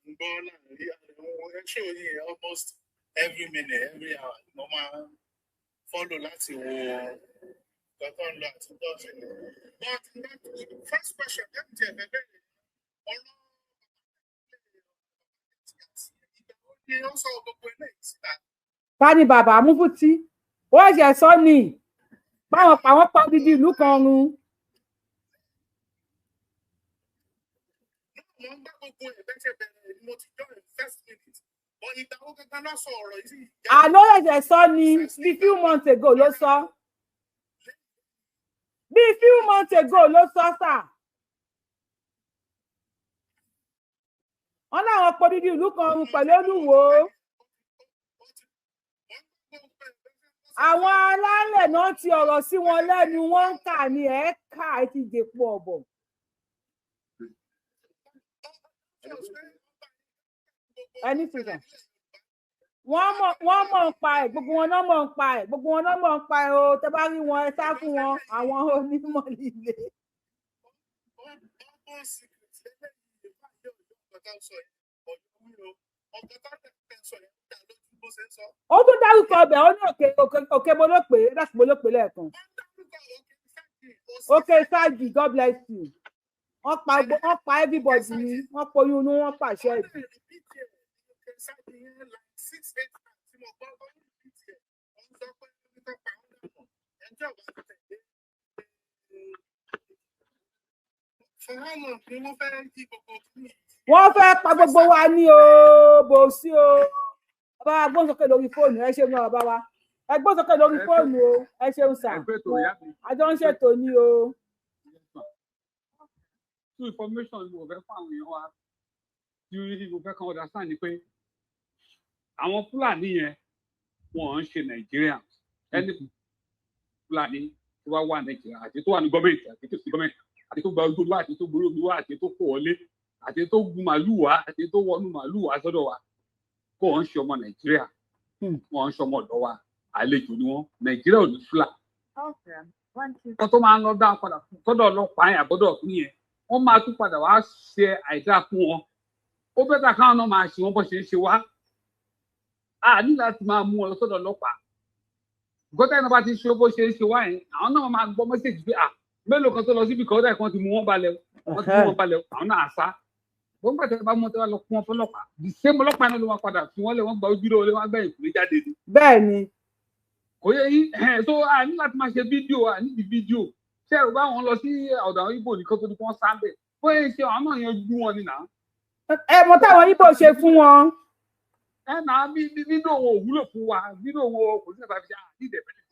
ń gbọ́ láàrin àwọn ẹ̀ṣọ́ yìí almost every minute every hour mo máa follow láti wo nǹkan ń lọ àti tó ń ṣẹlẹ̀. But first question let me tell you ọ̀rọ̀ ni ó sọ gbogbo eléyìí síta. Tani bàbá Mufti ó ṣe sọ ni báwọn pa odidi ìlú kan run. mo ń gbá gbogbo ẹ̀ bẹ́ẹ̀ ṣe bẹ̀rẹ̀ mo ti jọ ẹ̀ first minute but ìgbà wo gangan náà sọ ọ̀rọ̀ yìí. àná ẹ̀jẹ̀ sọ ni bí few months ago ló sọ sà. wọn láwọn pa odidi ìlú kan run pẹ̀lú Olúwo. àwọn alálẹ̀ náà ti ọ̀rọ̀ sí wọn lẹ́nu wọn ń kà ní ẹ̀ka ti dèpò ọ̀bọ̀. ẹni fìgbà wọ́n mọ̀ ń pa ẹ̀ gbogbo wọn náà mọ̀ ń pa ẹ̀ o tẹ́ bá rí wọn ẹ sá fún wọn àwọn onímọ̀ líle. ó tún dárúkọ ọbẹ̀ ó ní òkè bolópè láti bolópè lẹ́ẹ̀kan òkè Ṣáàjì God bless you wọ́n pa everybody ni wọ́n poyún inú wọ́n pàṣẹ ìdí. wọ́n fẹ́ pa gbogbo wa ní o bò sí o bàbá wa gbọ́n sókè lórí fóònù ẹ ṣeun bàbá wa ẹ gbọ́n sókè lórí fóònù o ẹ ṣeun sà àjọ ń ṣètò ní o. Two information mo fẹ́ fún àwọn èèyàn wa tí mo fẹ́ kàn understand ni pé àwọn Fúlàní yẹn wọ́n ń ṣe Nàìjíríà ẹni Fúlàní tí wàá wà Nàìjíríà àti tó wà ní gọ́ọ̀mẹ̀ntì àti tó sí gọ́ọ̀mẹ̀ntì àti tó gba ojú wa àti tó gbórí ojú wa àti tó kó wọlé àti tó gun màálù wa àti tó wọnú màálù wa sọ́dọ̀ wa kó wọ́n ń ṣe ọmọ Nàìjíríà wọ́n ń ṣe ọmọ ọ̀dọ́ wa àlejò ni wọ́n Nàìjíríà ò ní fúlà wọ́n tó máa ń lọ dá padà sọ́dọ̀ ọlọ́pàá yẹn àbọ́dọ̀ fún yẹn wọ́n máa tún padà wá ṣe àìdá fún wọn ó bẹ́tà káwọn náà máa ṣe wọ́n bó ṣe ń ṣe wá a ní láti máa mú wọn lọ sọ́dọ̀ ọlọ́pàá gọ́tà iná bá ti ṣe bó ṣe ń ṣe wá yẹn àwọn náà máa gbọ́ mẹ́sẹ̀jì pé mélòó kan tó lọ síbi kan kan ti mú wọn balẹ̀ àwọn náà sá wọ́n gbàtẹ́ bá mú wọn lọ fún wọn fọlọ́pàá the same ọlọ́pàá náà ló wá padà fi wọ́n lẹ̀ wọ́n gba ojú lé wọn gbẹ̀yìn kùnú jáde ni. bẹ́ẹ̀ ni. kò yẹ yín so a ní láti máa ṣe fídíò a ní di fídíò ṣé ẹ bá wọn lọ sí ọ̀dọ̀ àwọn Ìgbò nìkan tó ní kí wọ́n sá bẹ̀ bóyá ṣe àwọn náà yanjú wọn ni nà. ẹ mọ táwọn Ìgbò ṣe fún wọn. ẹ nà bí fídíò wọn ò wúlò fún wa fídíò wọn kò sí ẹ̀fà fi ṣe àdídẹ̀ fẹ́lẹ́